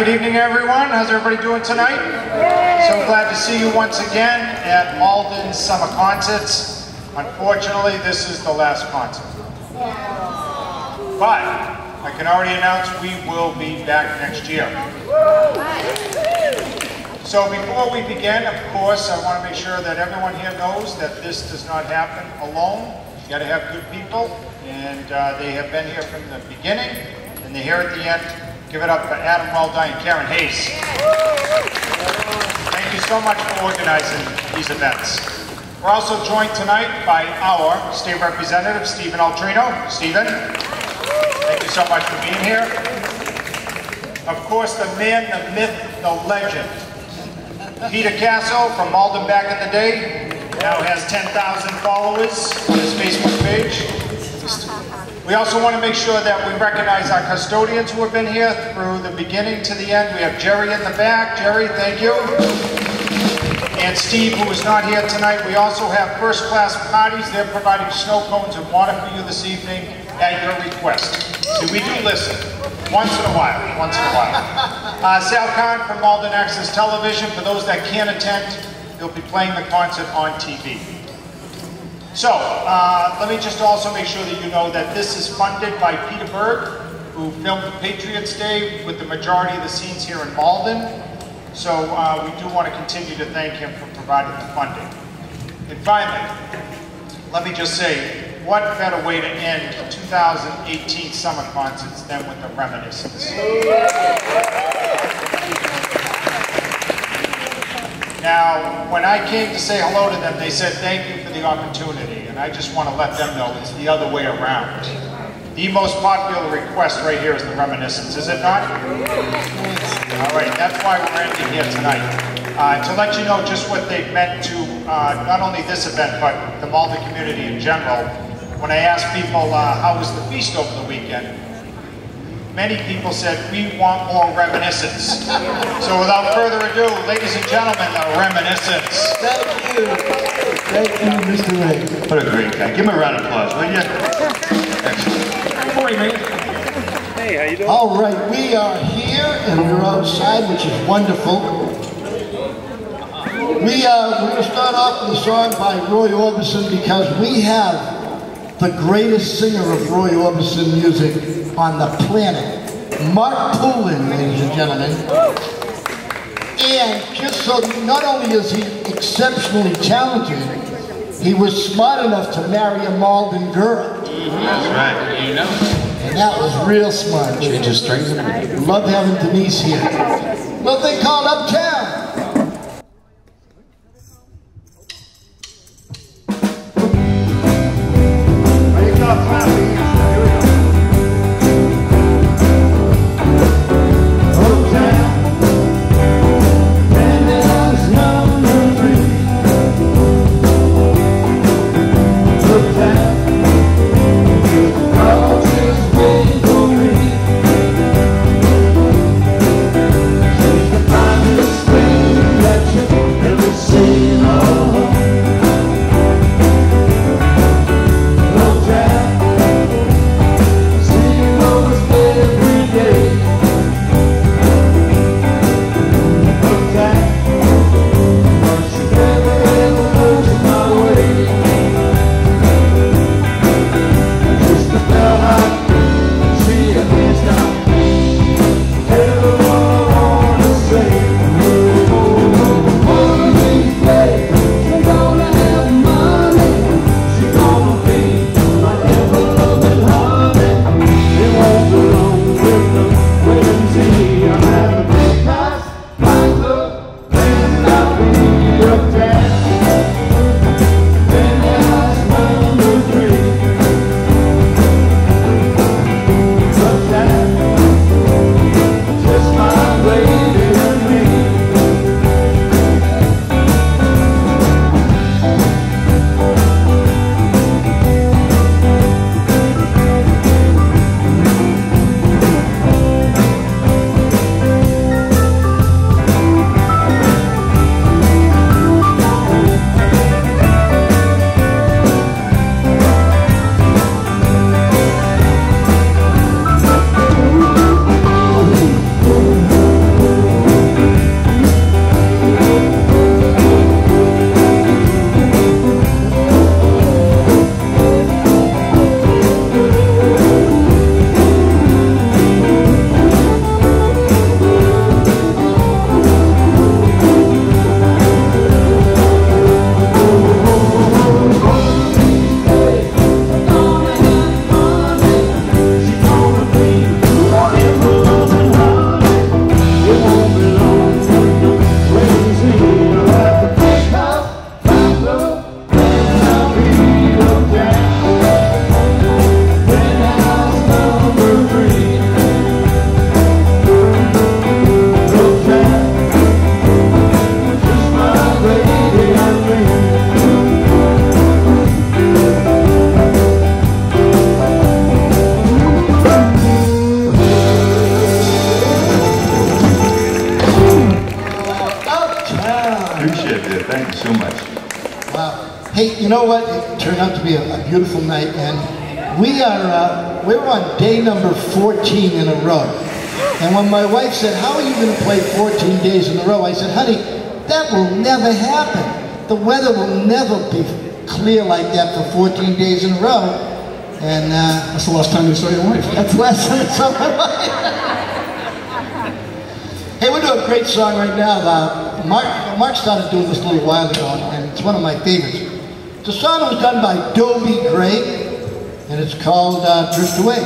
good evening everyone. How's everybody doing tonight? So glad to see you once again at Malden Summer Concerts. Unfortunately, this is the last concert. But I can already announce we will be back next year. So before we begin, of course, I want to make sure that everyone here knows that this does not happen alone. You got to have good people, and they have been here from the beginning, and they're here at the end. Give it up for Adam Weldine and Karen Hayes. Thank you so much for organizing these events. We're also joined tonight by our state representative, Stephen Altrino. Stephen, thank you so much for being here. Of course, the man, the myth, the legend, Peter Casso from Malden back in the day, now has 10,000 followers on his Facebook page. We also want to make sure that we recognize our custodians who have been here through the beginning to the end. We have Jerry in the back. Jerry, thank you. And Steve, who is not here tonight. We also have first class parties. They're providing snow cones and water for you this evening at your request. So we do listen. Once in a while. Sal Khan from Malden Access Television. For those that can't attend, they'll be playing the concert on TV. So, let me just also make sure that you know that this is funded by Peter Berg, who filmed Patriots Day with the majority of the scenes here in Malden. So, we do want to continue to thank him for providing the funding. And finally, let me just say, what better way to end 2018 summer concerts than with the Reminiscents? Now, when I came to say hello to them, they said thank you for the opportunity, and I just want to let them know it's the other way around. The most popular request right here is the Reminiscents, is it not? All right, that's why we're ending here tonight. To let you know just what they've meant to not only this event, but the Malden community in general. When I asked people how was the feast over the weekend, many people said, we want more Reminiscents. So without further ado, ladies and gentlemen, the Reminiscents. Thank you. Thank you, Mr. Ray. What a great guy. Give him a round of applause, will you? Excellent. Good morning, mate. Hey, how you doing? All right, we are here and we're outside, which is wonderful. We're going to start off with a song by Roy Orbison because we have the greatest singer of Roy Orbison music on the planet, Mark Poulin, ladies and gentlemen. And just so, not only is he exceptionally talented, he was smart enough to marry a Malden girl. That's right, you know. And that was real smart. Change of strings and everything. Love having Denise here. What they called Uptown. Swing you know what? It turned out to be a beautiful night, and we're on day number 14 in a row. And when my wife said, "How are you going to play 14 days in a row?" I said, "Honey, that will never happen. The weather will never be clear like that for 14 days in a row." And that's the last time you saw your wife. That's the last time I saw my wife. Hey, we're doing a great song right now. Mark started doing this a little while ago, and it's one of my favorites. It's a song that was done by Dobie Gray, and it's called Drift Away.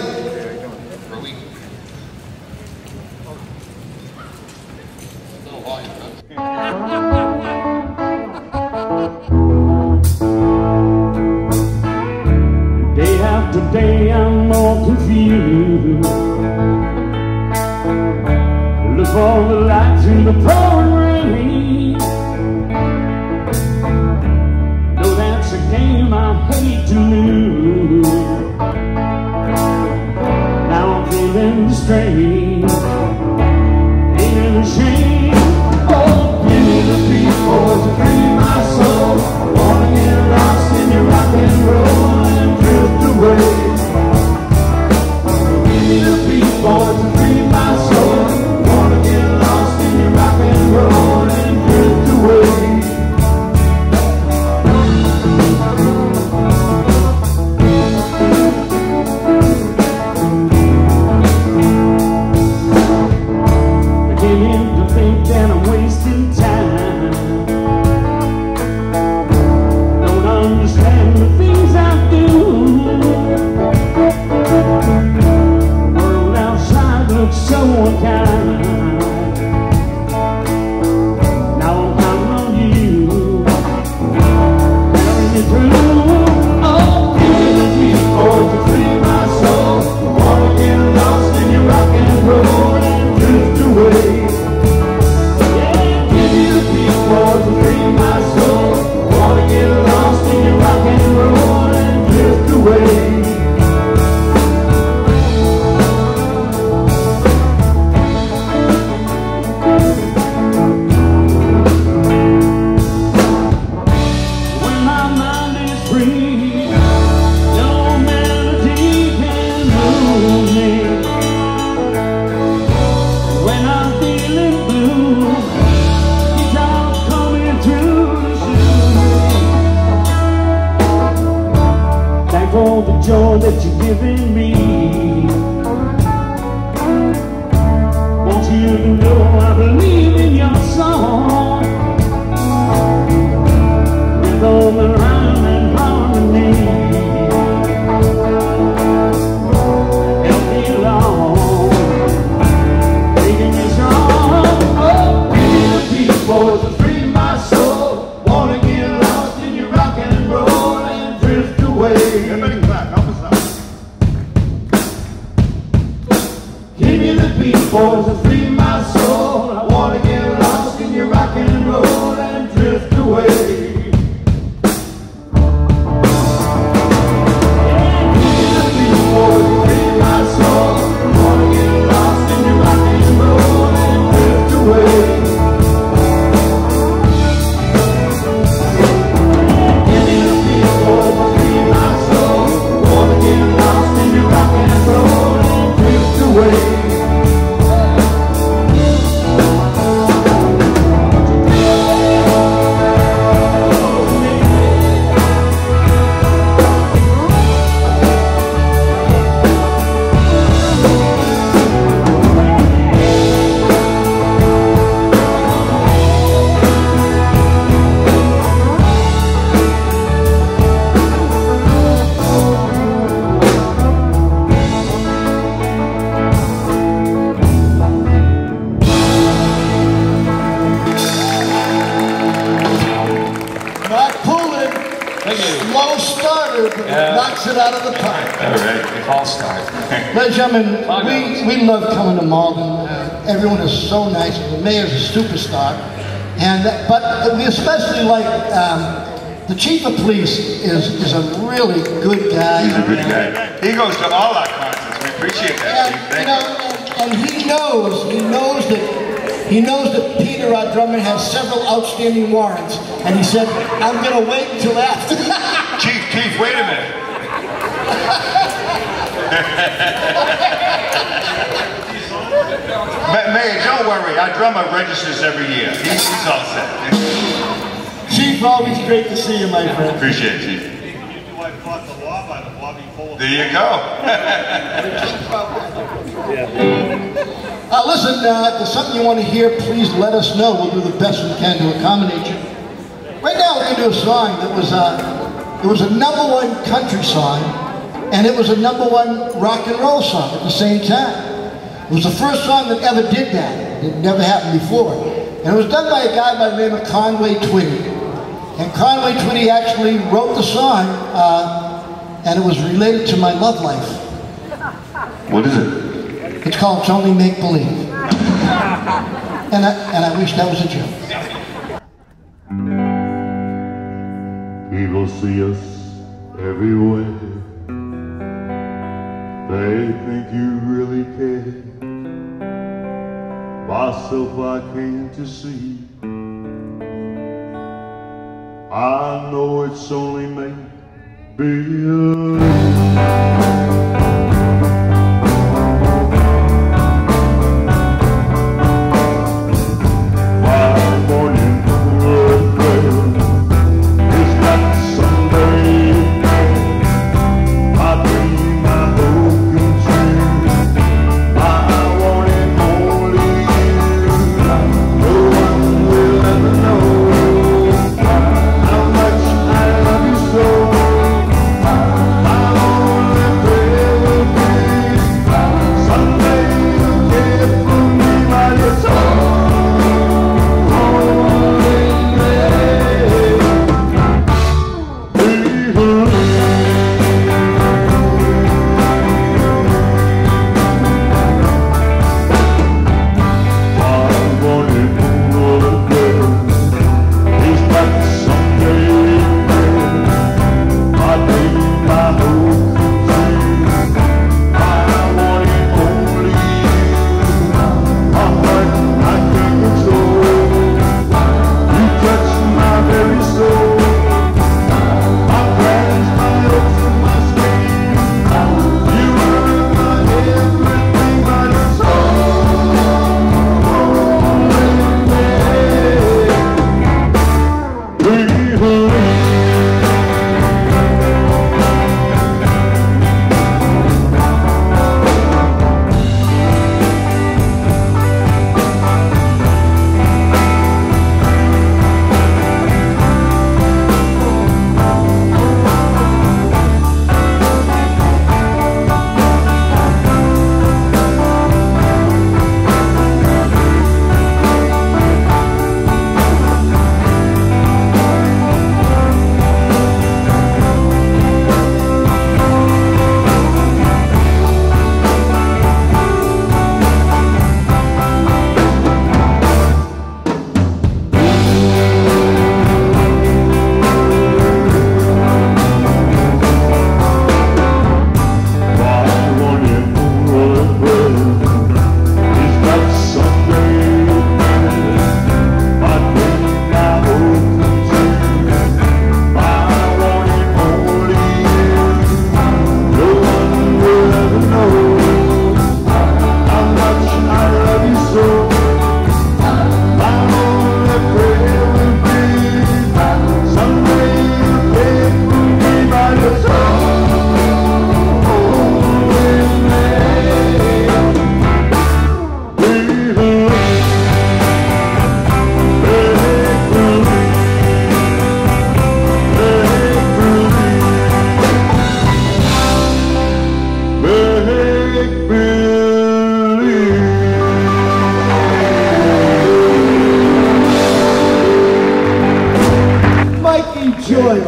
Day after day I'm more confused. Look for the lights in the pouring rain. Know that's a game I hate to lose. Now I'm feeling the strain. Ain't it a shame? Oh, give me the people to free my soul. I wanna get lost in your rock and roll and drift away. Give me the people to free my soul. I wanna get lost in your rock and roll and drift away. Beginning to think that I'm wasting time. Don't understand the things I do. The world outside looks so unkind. Now I'm counting on you, carrying me through. Oh, give me the people to free my soul. I wanna get lost in your rock and roll and drift away. Yeah, give me the people to free my soul. I wanna get lost in your rock and roll and drift away. When my mind is free, no melody can move me. When I'm feeling blue, guitar's coming through the shoes. Thank for the joy that you're giving me. Want you to know I believe in your song. With all the rhyme and harmony, help me along, making me strong. Oh, give me the people to free my soul. Wanna get lost in your rock and roll and drift away. Everybody clap, help us out. Give me the people to free my soul. I wanna get lost in your rock and roll and drift away. Yeah, give me the people to free my soul. I wanna get lost in your rock and roll and drift away. Give me the people to free my soul. I wanna get lost in your rock and roll and drift away. Mark Poulin, Thank you. slow starter, but knocks it out of the park. All right, we all start. Ladies and gentlemen, we love coming to Malden. Everyone is so nice. The mayor's a superstar. But we especially like the chief of police is a really good guy. He's a good guy. He goes to all our concerts. We appreciate that, Chief. Thank you. And he knows that Peter, our drummer, has several outstanding warrants. And he said, "I'm going to wait until after." Chief, wait a minute. Mayor, don't worry. Our drummer registers every year. He's all set. Chief, always great to see you, my friend. Appreciate it, Chief. There you go. Listen, if there's something you want to hear, please let us know. We'll do the best we can to accommodate you. Right now, we're going to do a song that was it was a #1 country song, and it was a #1 rock and roll song at the same time. It was the first song that ever did that. It never happened before. And it was done by a guy by the name of Conway Twitty. And Conway Twitty actually wrote the song, and it was related to my love life. What is it? It's called It's Only Make Believe. And I wish that was a joke. People see us everywhere. They think you really care. Myself I came to see. I know it's only make believe.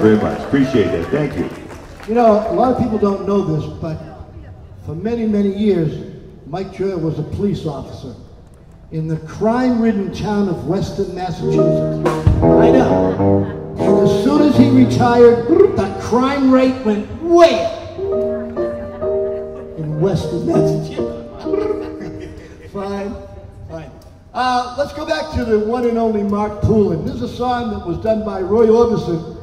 very much. Appreciate that. Thank you. You know, a lot of people don't know this, but for many, many years, Mike Joy was a police officer in the crime-ridden town of Weston, Massachusetts. I know. And as soon as he retired, the crime rate went way up in Weston, Massachusetts. Fine, fine. Let's go back to the one and only Mark Poulin. This is a song that was done by Roy Orbison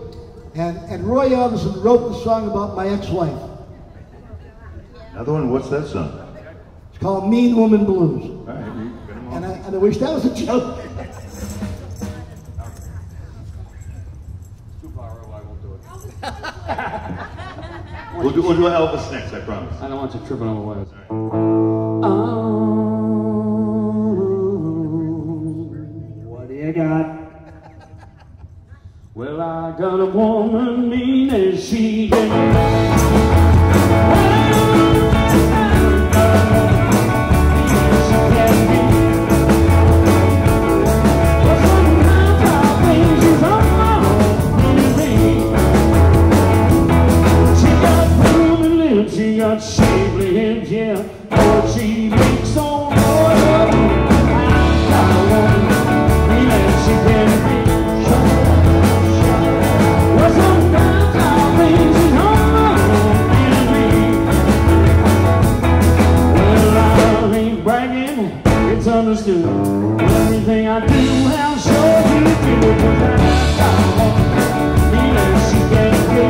And Roy Orbison wrote the song about my ex-wife. Another one, what's that song? It's called Mean Woman Blues. All right, you got 'em all. And I wish that was a joke. We'll do Elvis next, I promise. I don't want you tripping on the way. What do you got? Well, I got a woman mean as she can. She got shapely hips, yeah, but she makes on oil. I got a woman, mean as she can be. Well, sometimes I think she's home well, I ain't bragging, it's understood. Everything I do, I'll show you do. 'Cause I got a woman, mean as she can be.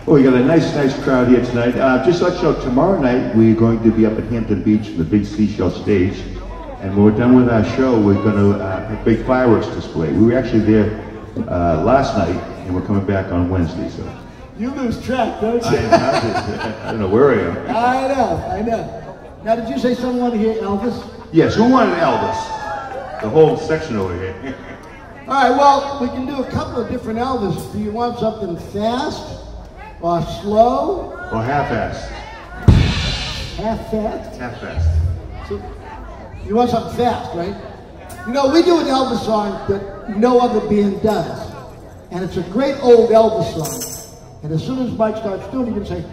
Well, we got a nice crowd here tonight. Just to let you know, tomorrow night we're going to be up at Hampton Beach in the big seashell stage. And when we're done with our show, we're going to have a big fireworks display. We were actually there last night, and we're coming back on Wednesday. So You lose track, don't you? I don't know where I am. I know. Now, did you say someone wanted to hear Elvis? Yes, who wanted Elvis? The whole section over here. All right, well, we can do a couple of different Elvis. Do you want something fast or slow? Or half-assed. Half fast? Half-assed. So, you want something fast, right? You know, we do an Elvis song that no other band does. And it's a great old Elvis song. And as soon as Mike starts doing it, you can say,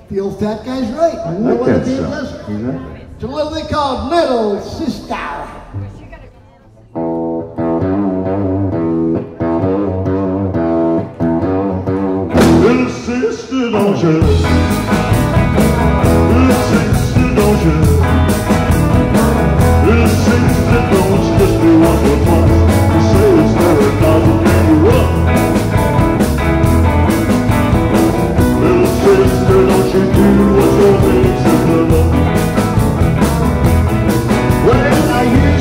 the old fat guy's right. I No like other that band song. does it. Exactly. It's a little thing called Little Sister. Little sister, don't you? Little sister, don't you? Little sister, don't you just do once or twice? You say it's very novel and you up. Little sister, don't you do what your big sister does? Well, I hear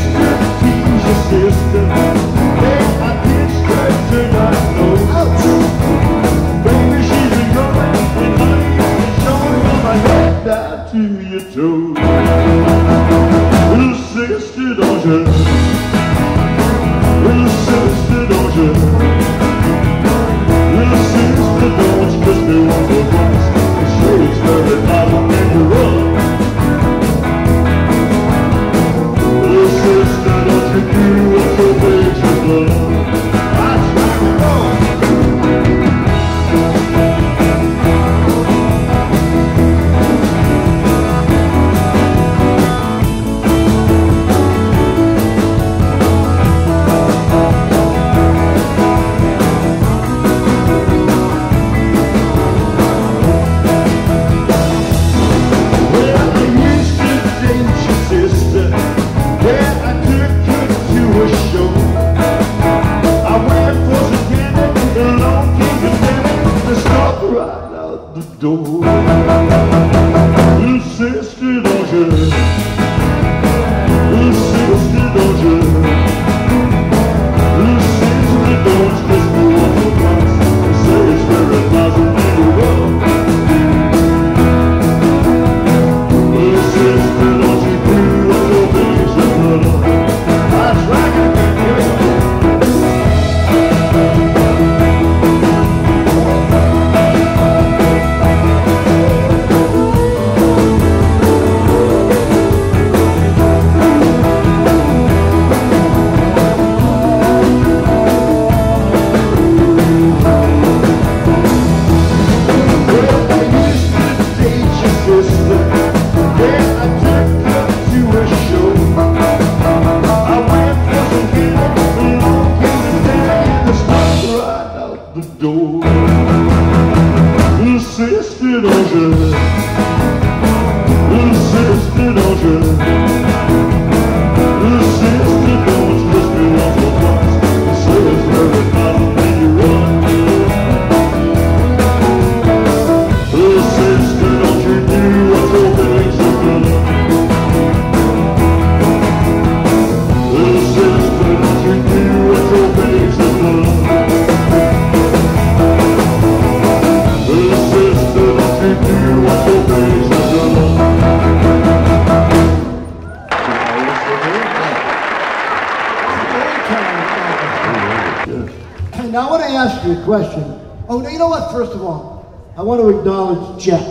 Now I want to ask you a question. Oh, you know what? First of all, I want to acknowledge Jack.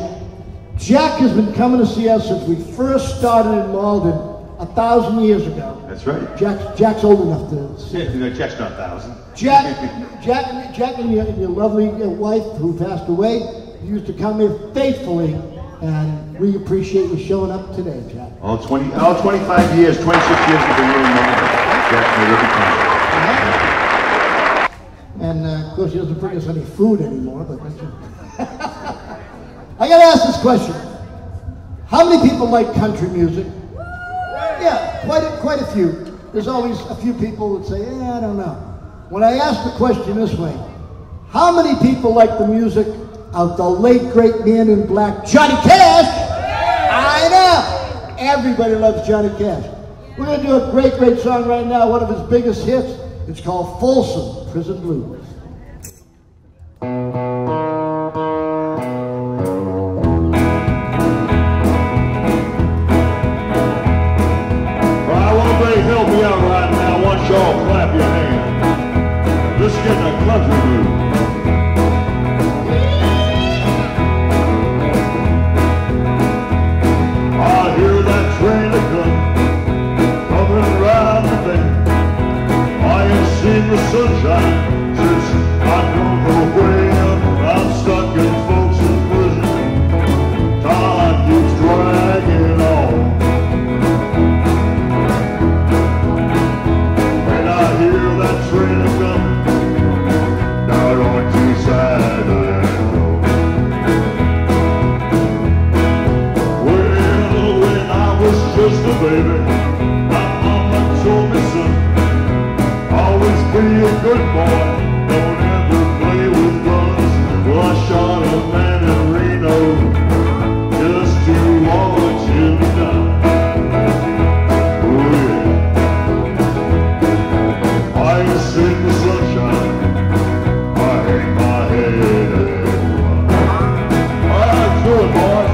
Jack has been coming to see us since we first started in Malden 1,000 years ago. That's right. Jack's old enough to see. Yeah, Jack's not 1,000. Jack and your lovely wife who passed away used to come here faithfully, and we appreciate you showing up today, Jack. All 25 years, 26 years we've been here in Malden. Jack's made every time. And of course, he doesn't bring us any food anymore. But I got to ask this question: how many people like country music? Yeah, quite a few. There's always a few people that say, "Yeah, I don't know." When I ask the question this way, how many people like the music of the late great man in black, Johnny Cash? I know. Everybody loves Johnny Cash. We're going to do a great song right now. One of his biggest hits. It's called Folsom Prison Blues. Help me out right now. I want y'all to clap your hands. Let's get in a country mood. I hear that train a coming around the bend. I ain't seen the sunshine since I drove away. I'm stuck in Folsom Prison. Time keeps dragging on. Train is coming down on the side of that road. Well, when I was just a baby, my mama told me, son, always be a good boy, don't ever play with guns. Well, I shot a man in Reno just to watch him die. In the sunshine, I hang my head and run. All right, do it, boy.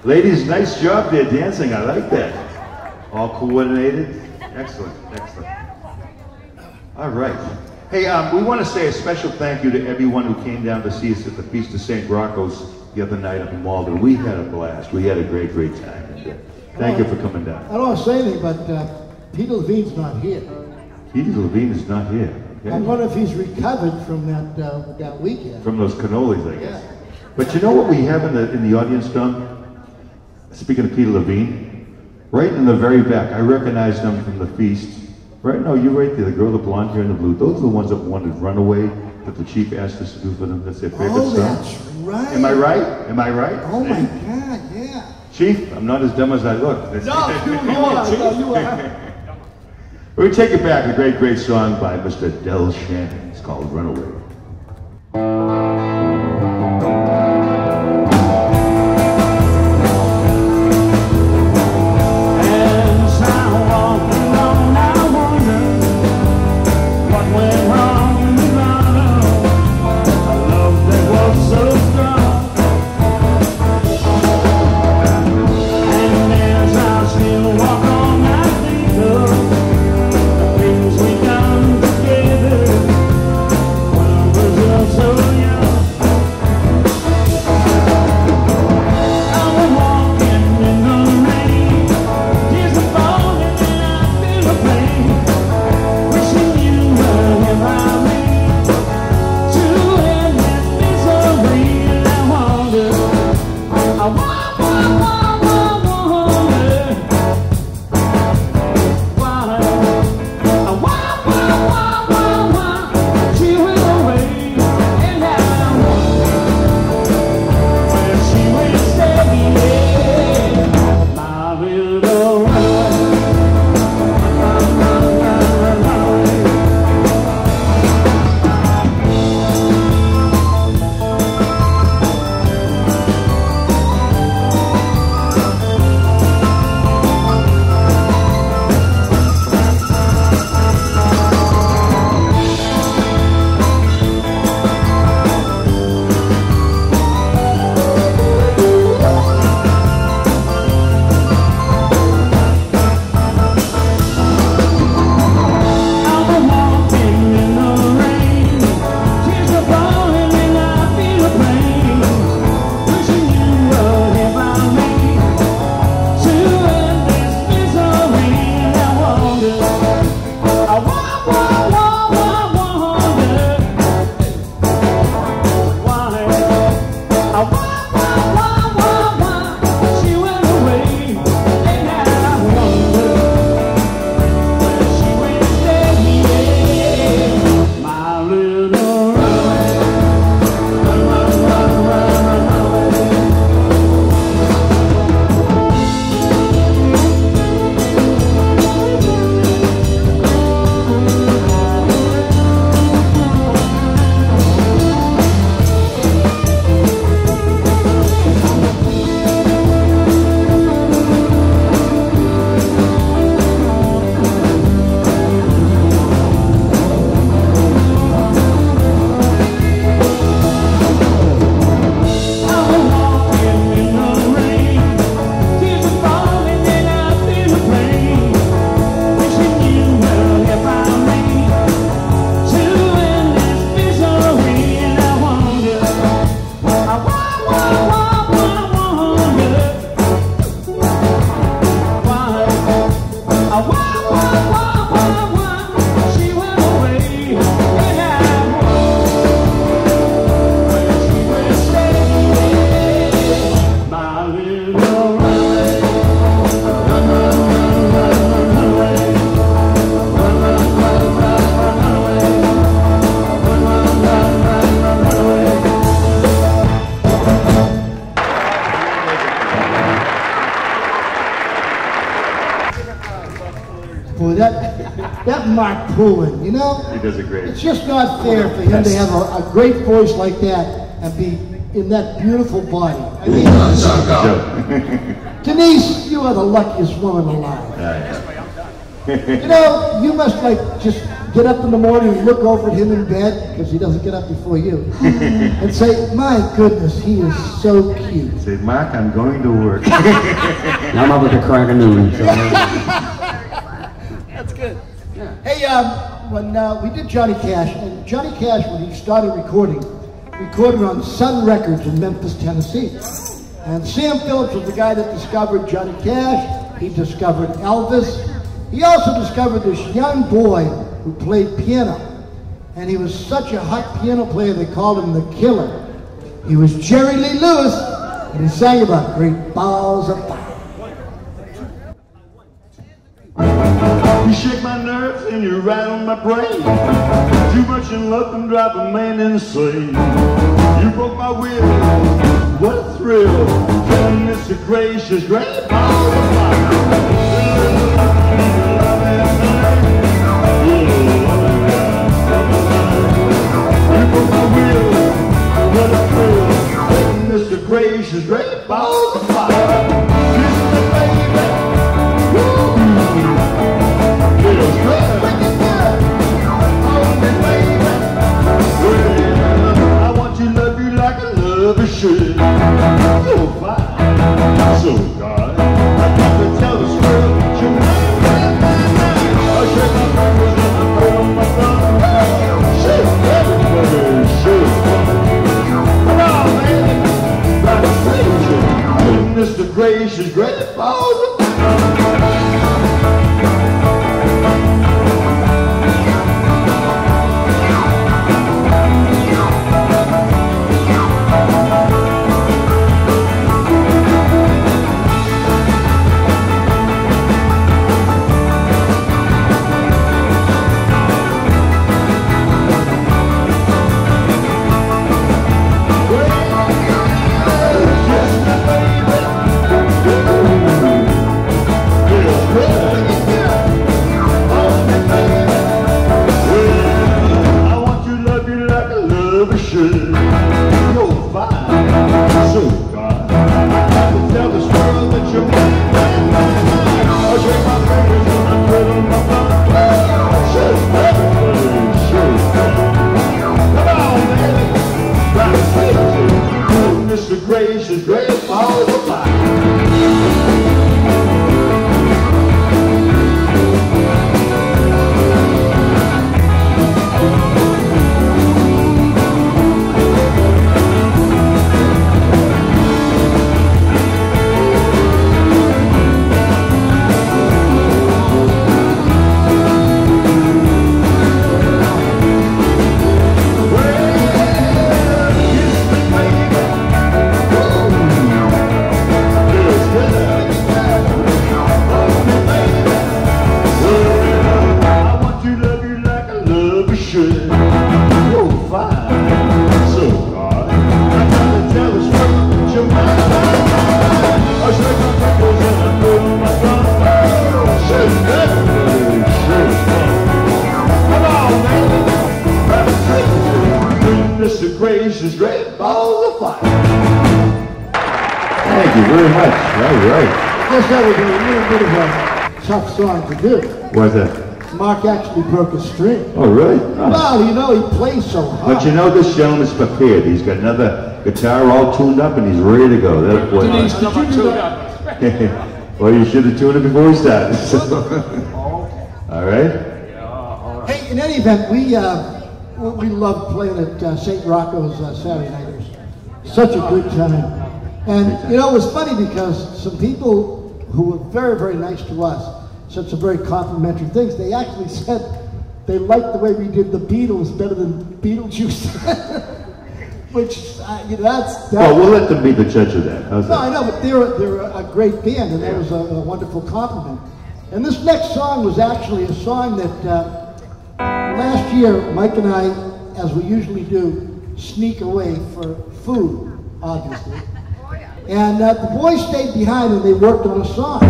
Ladies, nice job there dancing. I like that. All coordinated. Excellent, excellent. All right. Hey, we want to say a special thank you to everyone who came down to see us at the Feast of St. Rocco's the other night up in Malden. We had a blast. We had a great, great time. And, thank you for coming down. I don't want to say anything, but Peter Levine's not here. Peter Levine is not here. Okay. I wonder if he's recovered from that weekend. From those cannolis, I guess. Yeah. But you know what we have in the audience, Don? Speaking of Peter Levine, right in the very back, I recognized them from the feast. Right? No, you're right there. The girl, the blonde hair and the blue. Those are the ones that wanted Runaway that the chief asked us to do for them. That's their favorite song. That's right. Am I right? Am I right? Oh my God, yeah. Chief, I'm not as dumb as I look. No, you are. We take it back. A great, great song by Mr. Del Shannon. It's called Runaway. Boy, that Mark Poulin, you know? He does a great. It's just not fair for him to have a great voice like that and be in that beautiful body. I mean, Denise, you are the luckiest woman alive. You know, you must like just get up in the morning and look over at him in bed, because he doesn't get up before you, and say, my goodness, he is so cute. Say, Mark, I'm going to work. I'm up at the crack of noon. So That's good. Yeah. Hey, when we did Johnny Cash, and Johnny Cash, when he started recorded on Sun Records in Memphis, Tennessee. And Sam Phillips was the guy that discovered Johnny Cash. He discovered Elvis. He also discovered this young boy who played piano. And he was such a hot piano player, they called him the Killer. He was Jerry Lee Lewis, and he sang about great balls of fire. You shake my nerves and you rattle my brain. Too much in love can drive a man insane. You broke my will, what a thrill. Goodness gracious, great balls of fire. You broke my will, what a thrill. Goodness gracious, great balls of fire. Kiss me, baby. Feels good. Hold me, baby. Well, I want to love you like a lover should. So fine, so God. I got to tell the story that you're mine. I shake my fingers and I put on my thumb. Shake, everybody, shake. Come on, man. Got to praise you. Mr. Gracious, great balls of gracious, great balls of fire. Mr. Gracious, great balls of fire. Thank you very much. All right. I guess that was a little bit of a tough song to do. What's that? Mark actually broke a string. Oh, really? Oh. Well, you know, he plays so hard. But you know, this gentleman's prepared. He's got another guitar all tuned up and he's ready to go. That boy. Well, you should have tuned it before we started. All right? Hey, in any event, we loved playing at St. Rocco's Saturday night. It was such a good time. And, you know, it was funny because some people who were very, very nice to us said some very complimentary things. They actually said they liked the way we did the Beatles better than Beetlejuice. Which, you know, that's... Well, we'll let them be the judge of that. How's that? I know, but they're a great band, and that was a wonderful compliment. And this next song was actually a song that last year, Mike and I, as we usually do, sneak away for food, obviously. And the boys stayed behind and they worked on a song.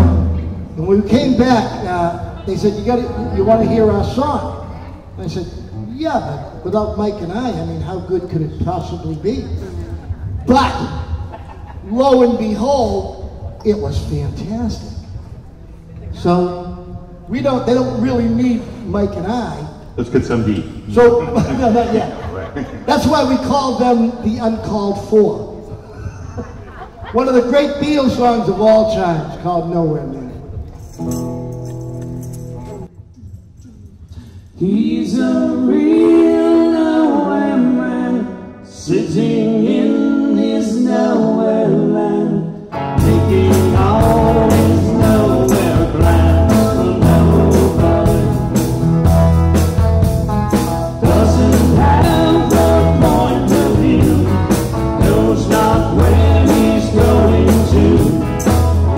And when we came back, they said, you want to hear our song? And I said, yeah, but without Mike and I mean, how good could it possibly be? But, lo and behold, it was fantastic. So, they don't really need Mike and I. Let's get some deep. So, no, not yet. Right. That's why we call them the uncalled for. One of the great Beatles songs of all times called Nowhere Man. He's a real nowhere man, sitting in his nowhere land, making all his nowhere plans for nobody. Doesn't have a point of view, knows not where he's going to.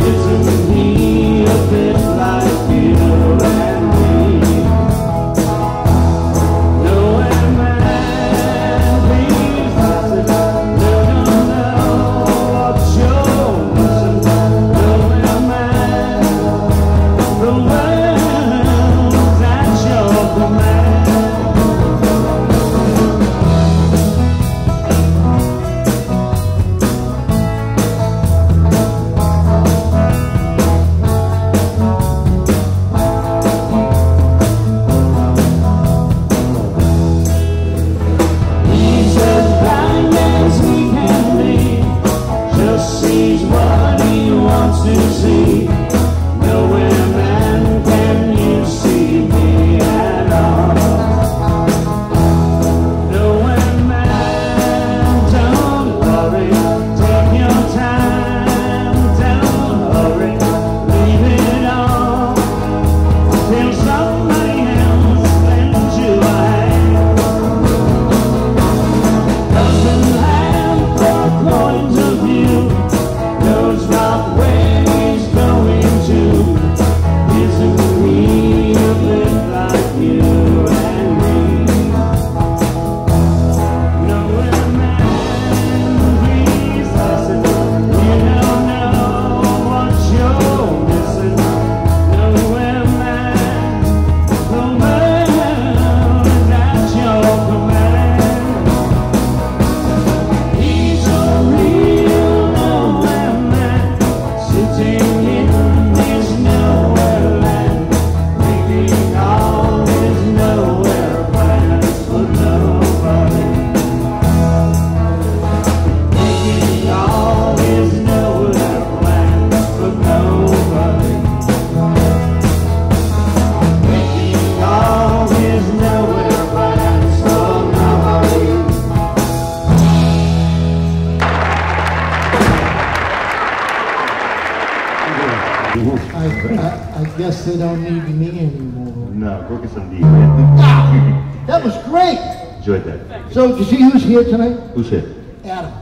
Isn't he a bit like you and me? Nowhere man, please listen. No, what you're missing. Nowhere man, the world's at your command. He's as blind as he can be, just sees what he wants to see. Nowhere man, can you see me at all? Nowhere man, don't worry, take your time, don't hurry, leave it all till somebody else lends you a hand. Doesn't have a point of view, knows not where he's going to. Isn't he a bit like you and me? Nowhere man, please listen. You don't know what you're missing. Nowhere man, the world is at your command. He's a real nowhere man, sitting in his nowhere land, making all his nowhere plans for nobody. Making all his nowhere plans for nobody. Making all his nowhere plans for nobody. I guess they don't need me anymore. No, go get some deep, man. That was great. Enjoyed that. So, did you see who's here tonight? Who's here? Adam.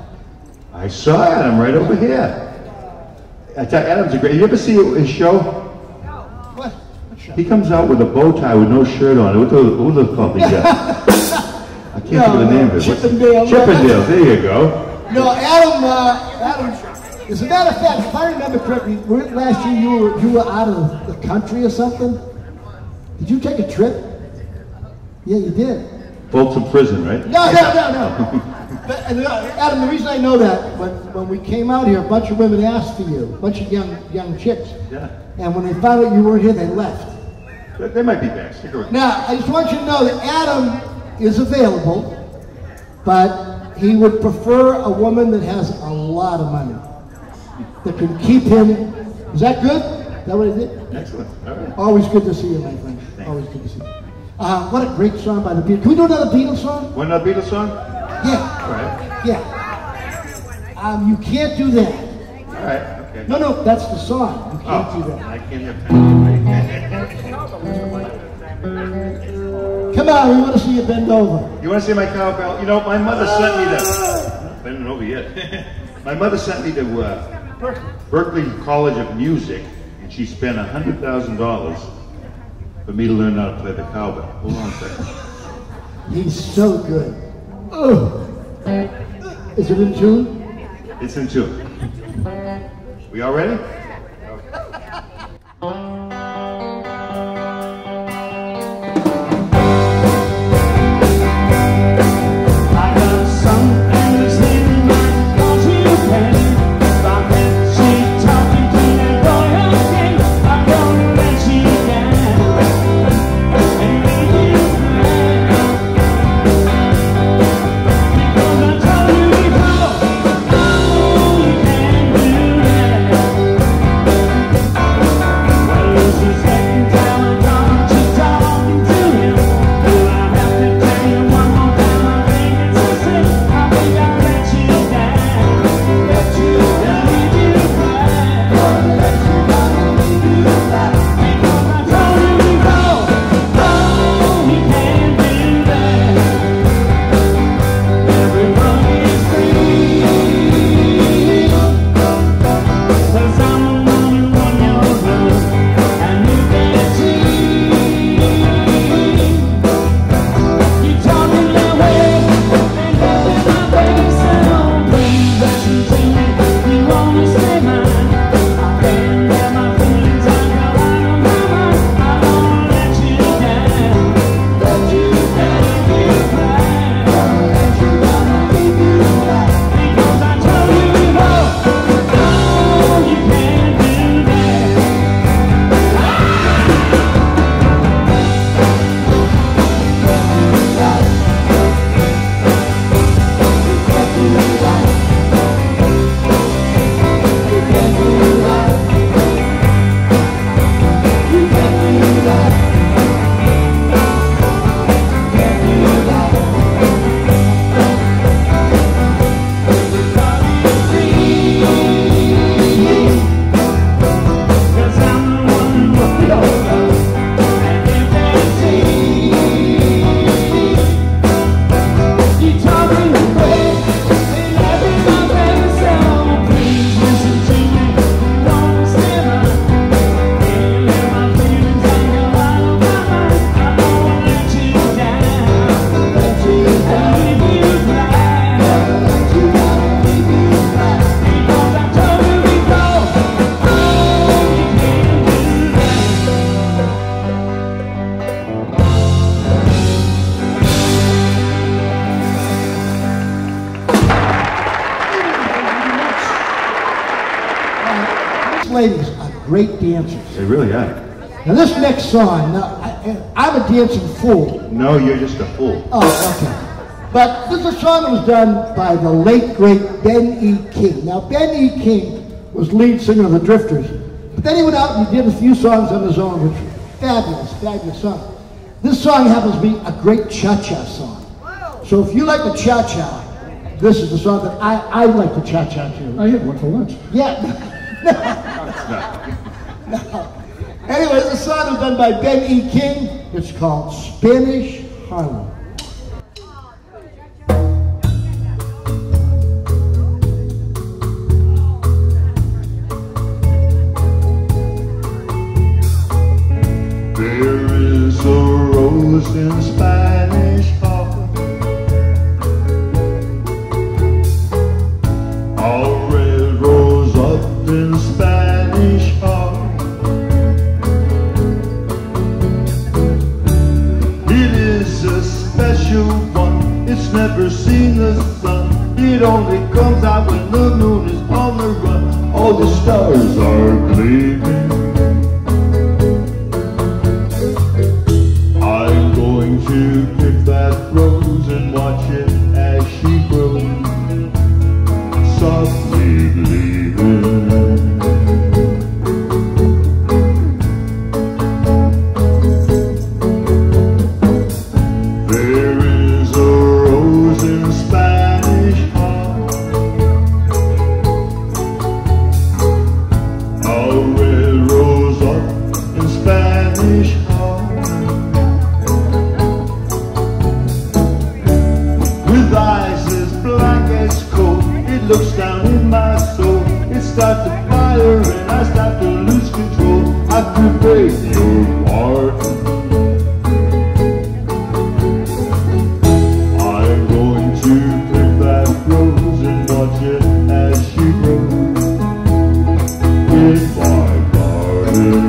I saw Adam right over here. I tell you, Adam's a great. You ever see his show? What? What show? He comes out with a bow tie with no shirt on. What the fuck is that? I can't think of the name of it. Chippendale. Chippendale. There you go. No, Adam, as a matter of fact, if I remember correctly, last year you were out of the country or something? Did you take a trip? Yeah, you did. Folsom Prison, right? No. But, Adam, the reason I know that, when we came out here, a bunch of women asked for you, a bunch of young chicks. Yeah. And when they found out you weren't here, they left. They might be back. Stick around. Now, I just want you to know that Adam is available, but he would prefer a woman that has a lot of money, that can keep him. Is that good? Is that what I did? Excellent. All right. Always good to see you, my friend. Always good to see you. What a great song by the Beatles. Can we do another Beatles song? Want another Beatles song? Yeah. All right. Yeah. You can't do that. All right. Okay. No, that's the song. You can't do that. I can't have Come on, we want to see you bend over. You want to see my cowbell? You know, my mother sent me to... Not bending over yet. My mother sent me to Berkeley College of Music, and she spent $100,000 for me to learn how to play the cowbell. Hold on a second. He's so good. Ugh. Is it in tune? It's in tune. We all ready? I'm gonna let you down and leave you ladies are great dancers. They really are. Now this next song, now, I'm a dancing fool. No, you're just a fool. Oh, okay. But this is a song that was done by the late, great Ben E. King. Now, Ben E. King was lead singer of the Drifters. But then he went out and he did a few songs on his own, which were fabulous, fabulous songs. This song happens to be a great cha-cha song. So if you like the cha-cha, this is the song that I like the cha-cha too. I had one for lunch. Yeah. No. Anyways, the song was done by Ben E. King. It's called Spanish Harlem. There is a rose in Spanish Harlem, a red rose up in Spanish Harlem. It is a special one, it's never seen the sun. It only comes out when the moon is on the run. All the stars are gleaming. I'm going to pick that rose and watch it as she grows, softly gleaming. There is a rose in Spanish Harlem, a red rose up in Spanish Harlem. With eyes as black as coal, it looks down in my soul. It starts to fire and I start to lose control. I could beg your pardon. I'm going to pick that rose and watch it as she grows in my garden.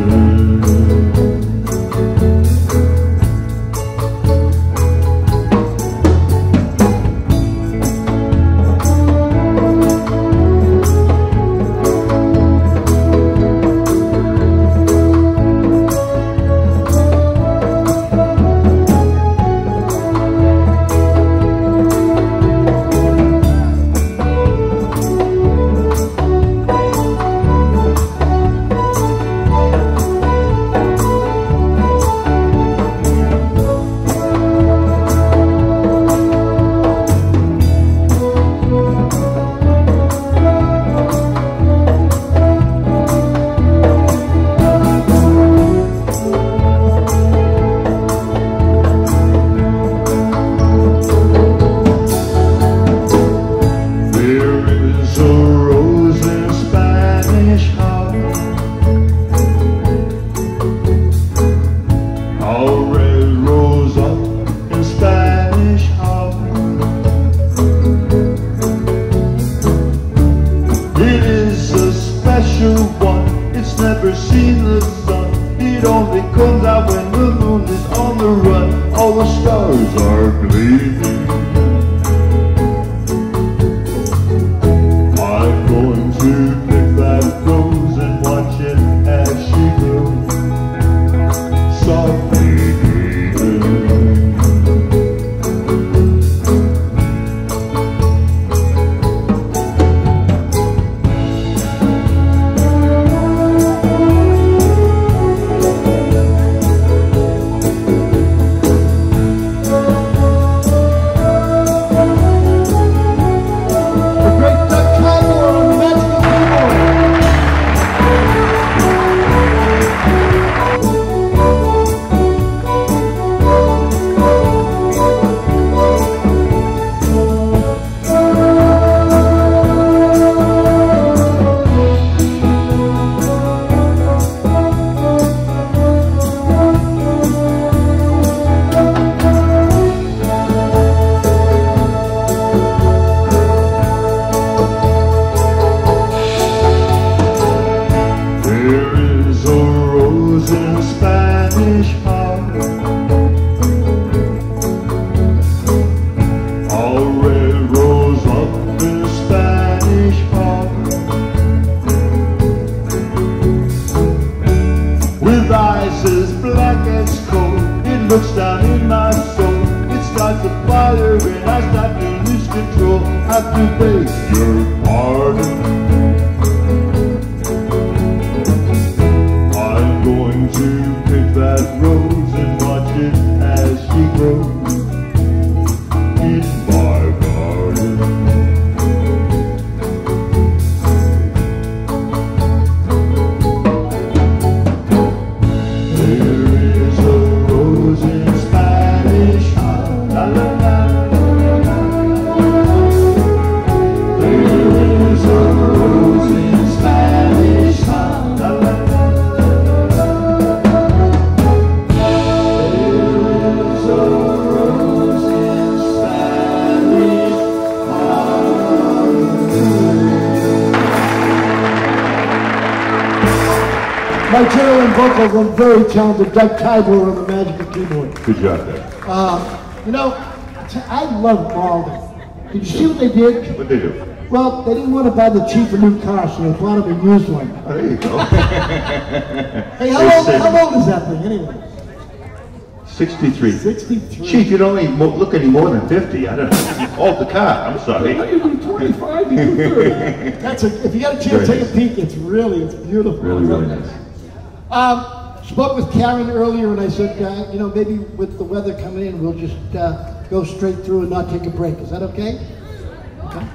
tenor and vocals, I'm very talented. Doug Tybor on the magical keyboard. Good job, Dave. You know, I love Malden. Did you see what they did? What'd they do? Well, they didn't want to buy the chief a new car, so they bought him a used one. Oh, there you go. Hey, how old is that thing anyway? 63. 63. Chief, you don't look any more than 50. I don't know. Oh, the car. I'm sorry. You do 25, you do 30. If you got a chance, take a peek. It's beautiful. Really, really nice. Spoke with Karen earlier, and I said, you know, maybe with the weather coming in, we'll just go straight through and not take a break. Is that okay? Okay.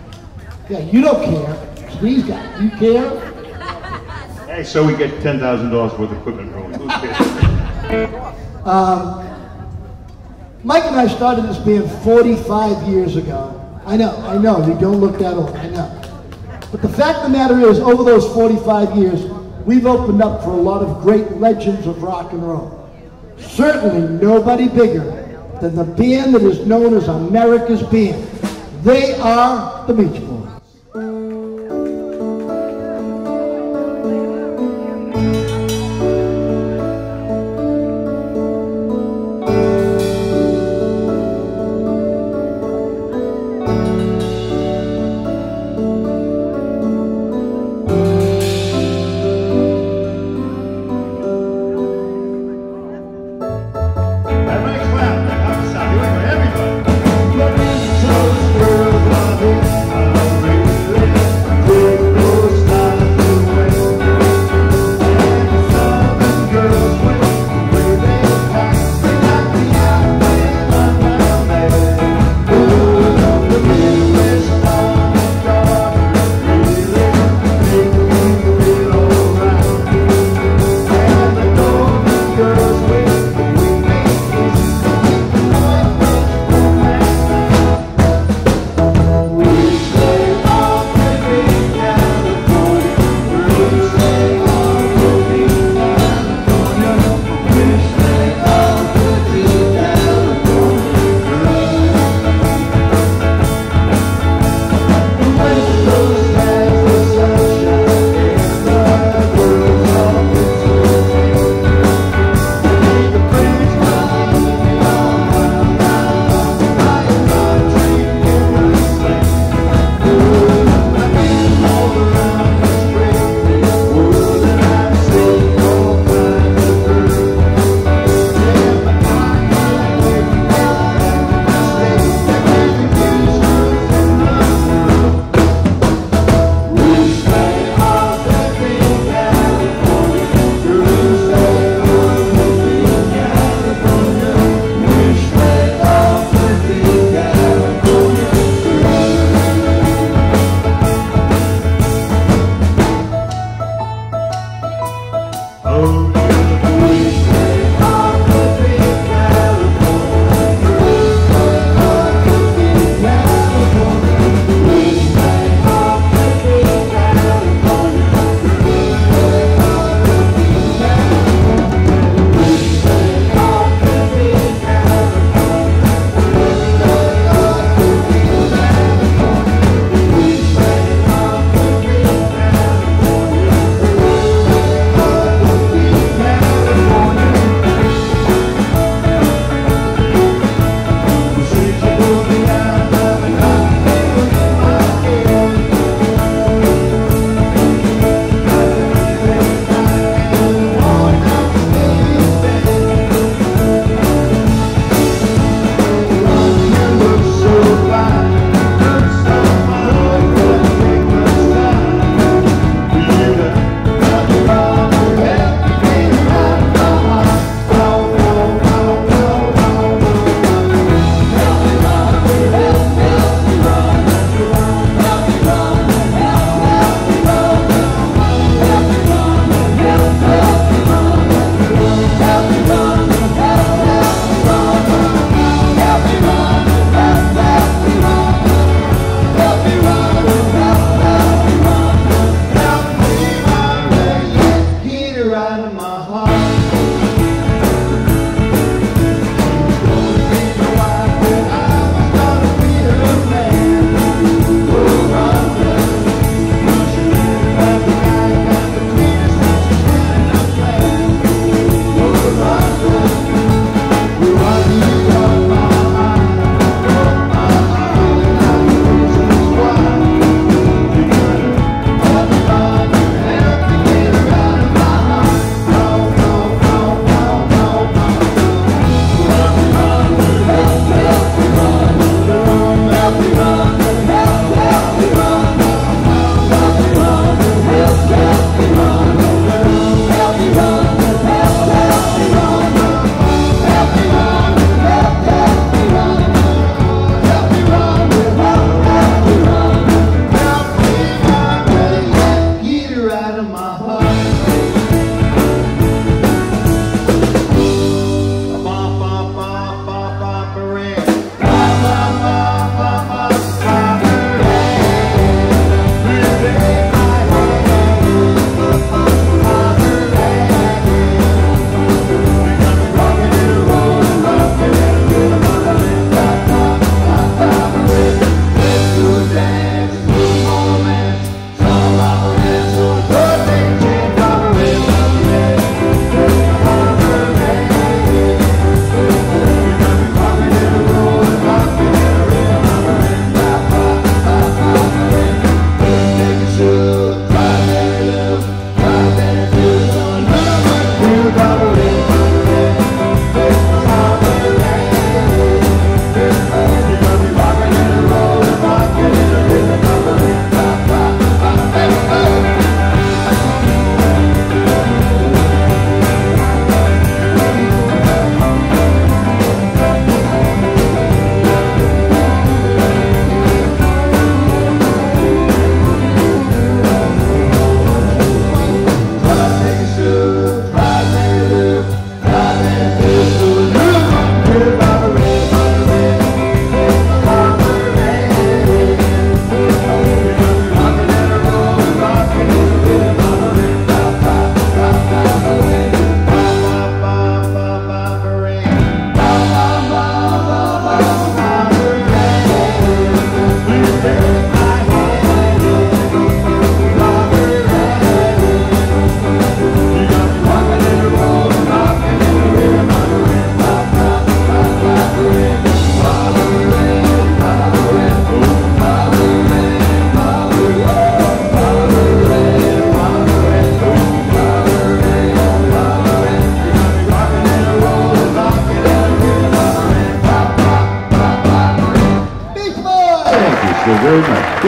Yeah, you don't care. It's these guys. You care? Hey, so we get $10,000 worth of equipment rolling. Who cares? Mike and I started this band 45 years ago. I know, you don't look that old, I know. But the fact of the matter is, over those 45 years, we've opened up for a lot of great legends of rock and roll. Certainly nobody bigger than the band that is known as America's Band. They are the Beach Boys. Everybody.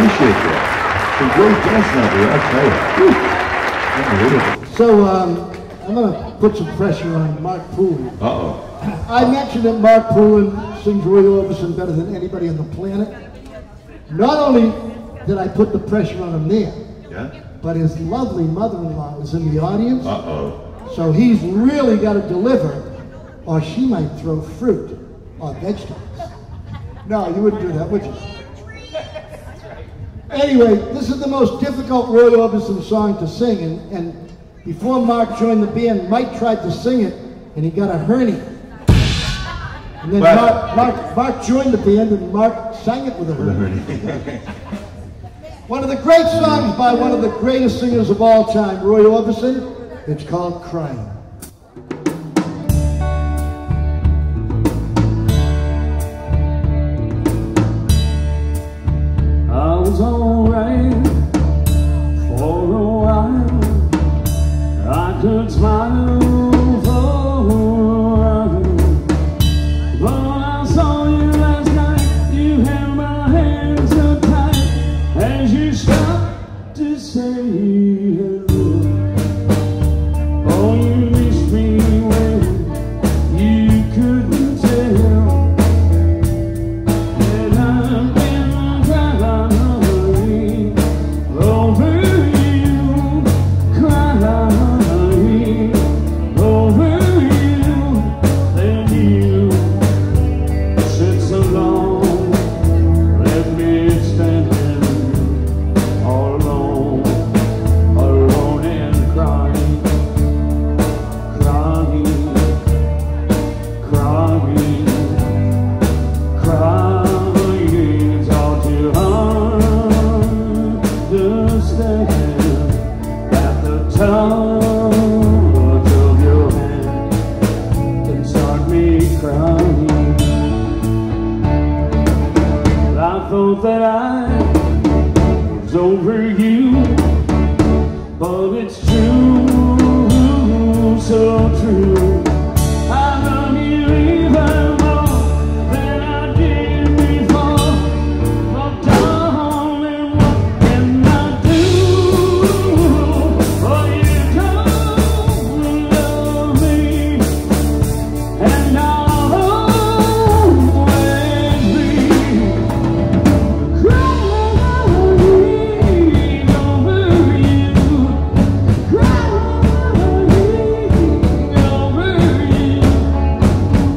appreciate that. Some great dance number, I'll tell you. Unbelievable. So, I'm going to put some pressure on Mark Poole. Uh-oh. I mentioned that Mark Poole sings Roy Orbison better than anybody on the planet. Not only did I put the pressure on him there, Yeah? but his lovely mother-in-law was in the audience. Uh-oh. So he's really got to deliver, or she might throw fruit or vegetables. No, you wouldn't do that, would you? Anyway, this is the most difficult Roy Orbison song to sing, and before Mark joined the band, Mike tried to sing it, and he got a hernia. And then Mark joined the band, and Mark sang it with a hernia. One of the great songs by one of the greatest singers of all time, Roy Orbison. It's called Crying. I was alright for a while. I could smile for a while. But when I saw you last night, you held my hand so tight as you stopped to say hello. Oh, you missed me when you couldn't tell. And I've been crying over you, crying over you. Then you said so long, left me standing all alone, alone and crying, crying, crying, crying. It's hard to understand that the touch of your hand can start me crying. I thought that I was over you, but it's true, so true. I love you even more than I did before. But darling, what can I do? For you don't love me, and I'll always be crying over you, crying over you.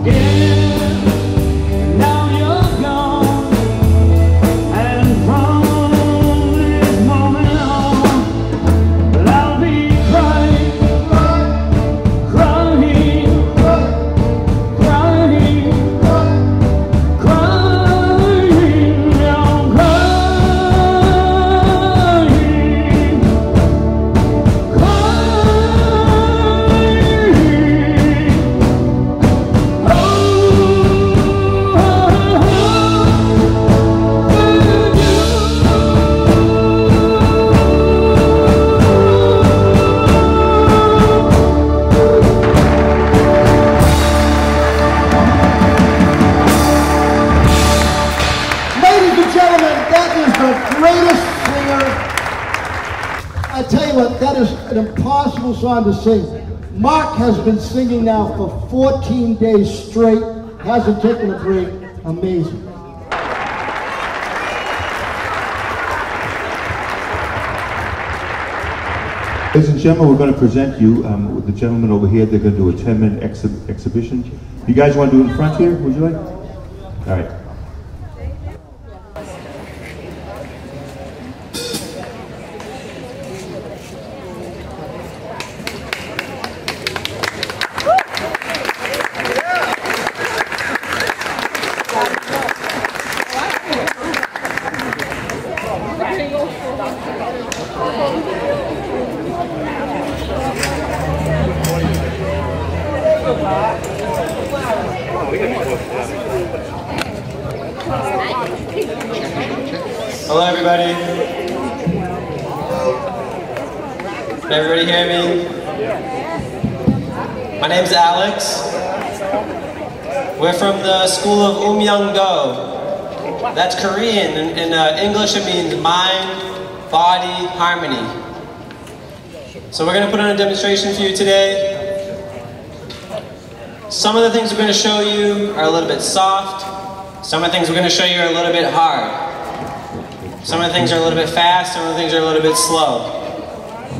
Yeah, now you're gone, and from this moment on, I'll be crying, crying, crying, crying, I'm Ladies and gentlemen, that is the greatest singer. I tell you what, that is an impossible song to sing. Mark has been singing now for 14 days straight, hasn't taken a break. Amazing. Ladies and gentlemen, we're going to present you with the gentlemen over here. They're going to do a 10-minute exhibition. You guys want to do it in front here? Would you like? All right. Hello everybody. Can everybody hear me? My name's Alex. We're from the school of Do. That's Korean. In English it means mind, body, harmony. So we're going to put on a demonstration for you today. Some of the things we're going to show you are a little bit soft. Some of the things we're going to show you are a little bit hard. Some of the things are a little bit fast, some of the things are a little bit slow.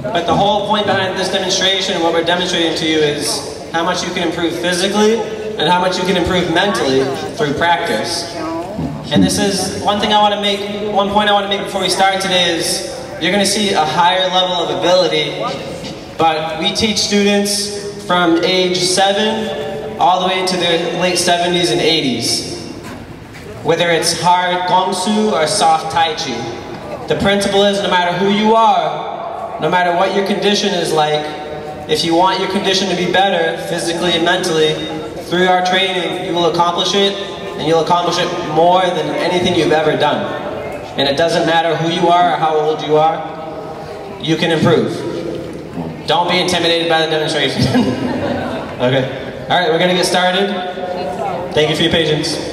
But the whole point behind this demonstration, what we're demonstrating to you is how much you can improve physically and how much you can improve mentally through practice. And this is one point I want to make before we start today is you're going to see a higher level of ability, but we teach students from age 7 all the way into their late 70s and 80s. Whether it's hard Gongsu or soft Tai Chi. The principle is no matter who you are, no matter what your condition is like, if you want your condition to be better physically and mentally, through our training you will accomplish it, and you'll accomplish it more than anything you've ever done. And it doesn't matter who you are or how old you are, you can improve. Don't be intimidated by the demonstration. Okay. Alright, we're gonna get started. Thank you for your patience.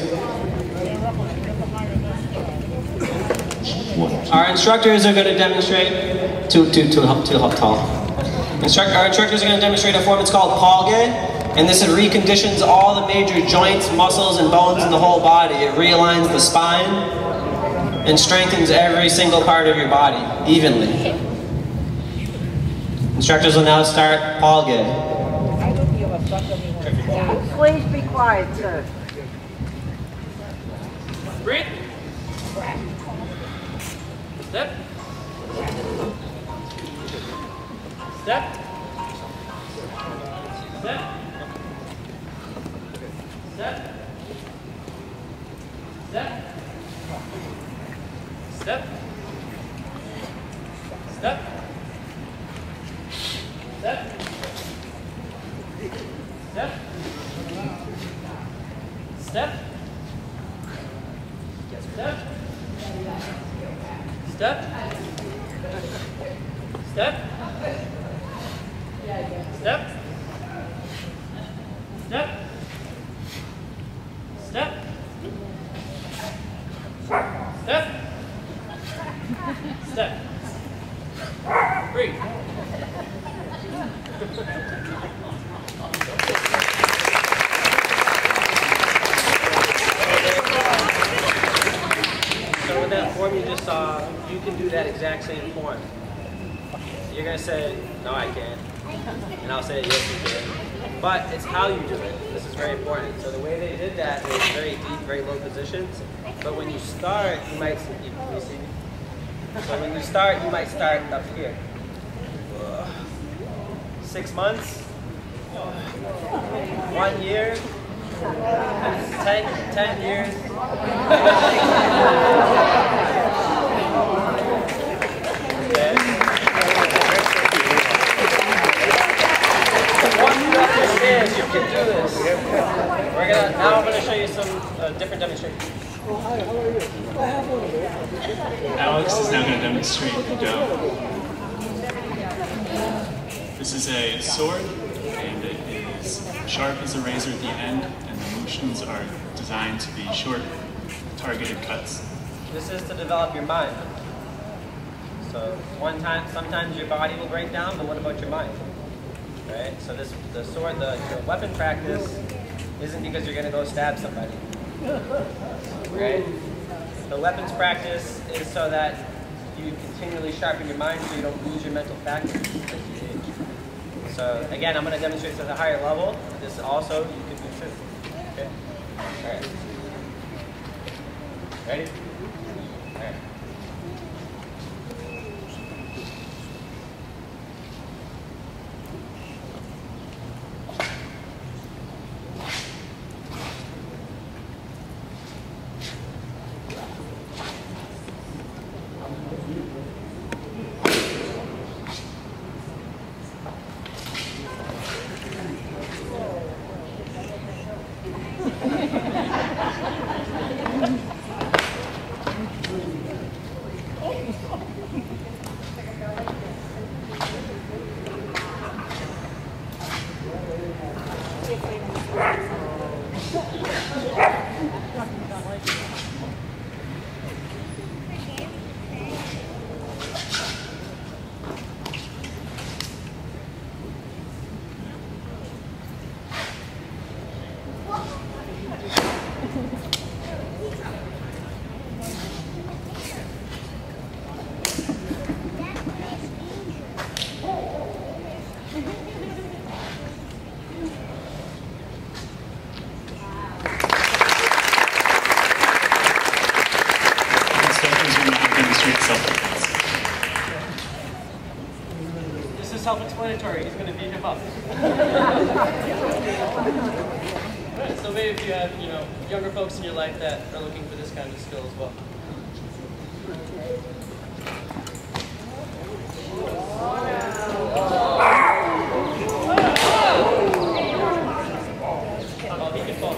Our instructors are going to demonstrate, too tall. Our instructors are going to demonstrate a form that's called Palge, and this reconditions all the major joints, muscles, and bones in the whole body. It realigns the spine and strengthens every single part of your body evenly. Instructors will now start Palge. Please be quiet, sir. Breathe. Step. Step. Step. Step. Step. Step. Step. Step. Step. Step. Step. Step. Step. Step. Step. Step. Step. Step. Breathe. So with that form you just saw, you can do that exact same form. You're going to say, no I can't. And I'll say, yes you can. But it's how you do it. This is very important. So the way they did that is very deep, very low positions. But when you start, you might, so when you start, you might start up here. 6 months, 1 year, 10 years. Okay. Once you understand you can do this, now I'm going to show you some different demonstrations. Alex is now going to demonstrate the dough. This is a sword, and it is sharp as a razor at the end, and the motions are designed to be short, targeted cuts. This is to develop your mind. So sometimes your body will break down, but what about your mind? Right? So the weapon practice isn't because you're going to go stab somebody. Right? The weapons practice is so that you continually sharpen your mind so you don't lose your mental faculties as you age. So again, I'm going to demonstrate this at a higher level. This also you can do too. Okay? All right. Ready? All right. is self-explanatory. He's going to beat him up. So maybe if you have, younger folks in your life that are looking for this kind of skill as well. Oh, he can fall.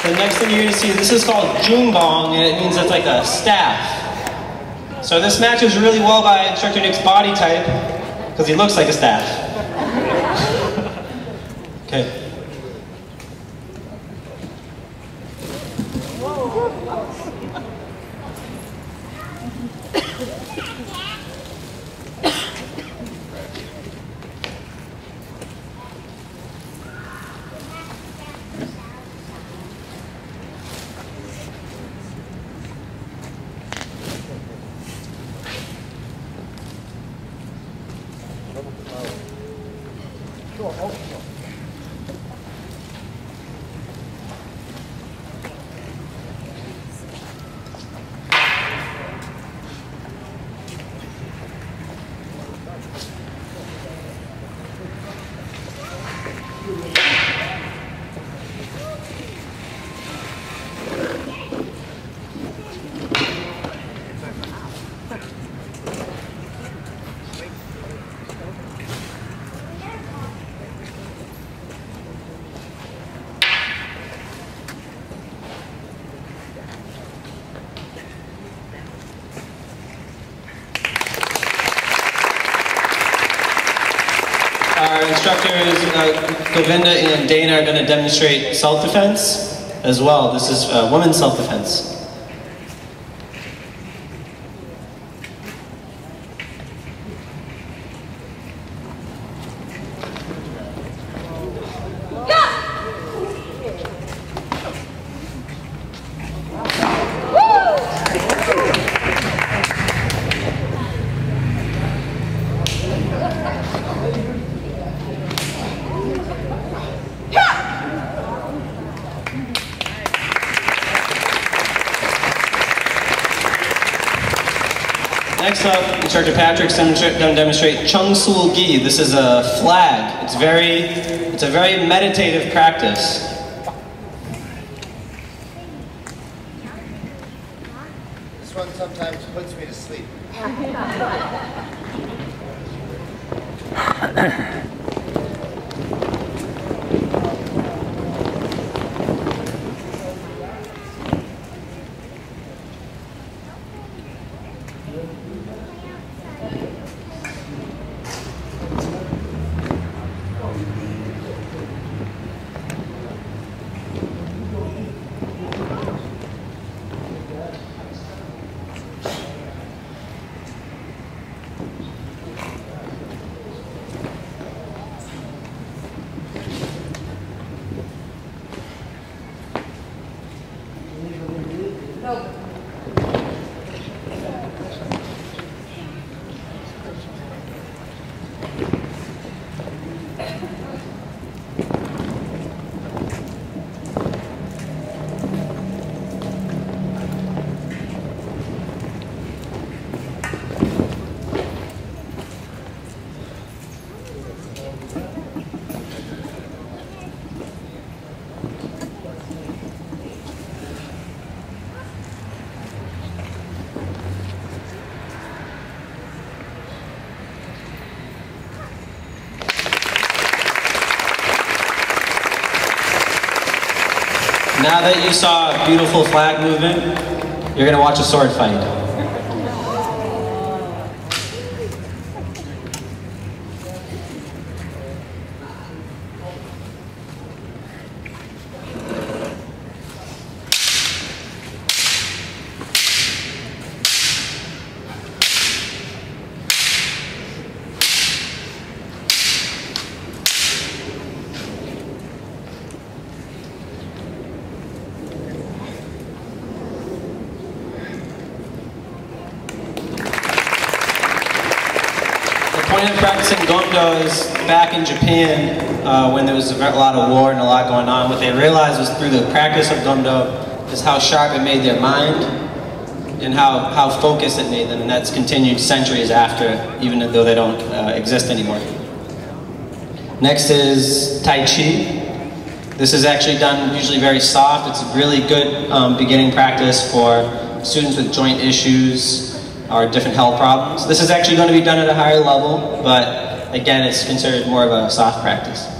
The next thing you're going to see, this is called jungbong, and it means it's like a staff. So this matches really well by Instructor Nick's body type, because he looks like a staff. Okay. Our instructors, Govinda and Dana, are going to demonstrate self-defense as well. This is women's self-defense. Next up, Instructor Patrick's going to demonstrate Chung Sul Gi. This is a flag. It's a very meditative practice. This one sometimes puts me to sleep. Now that you saw a beautiful flag movement, you're going to watch a sword fight. point of practicing gondo is back in Japan, when there was a lot of war and a lot going on. What they realized was through the practice of gondo is how sharp it made their mind and how focused it made them, and that's continued centuries after, even though they don't exist anymore. Next is Tai Chi. This is actually done usually very soft. It's a really good beginning practice for students with joint issues or different health problems. This is actually going to be done at a higher level, but again, it's considered more of a soft practice.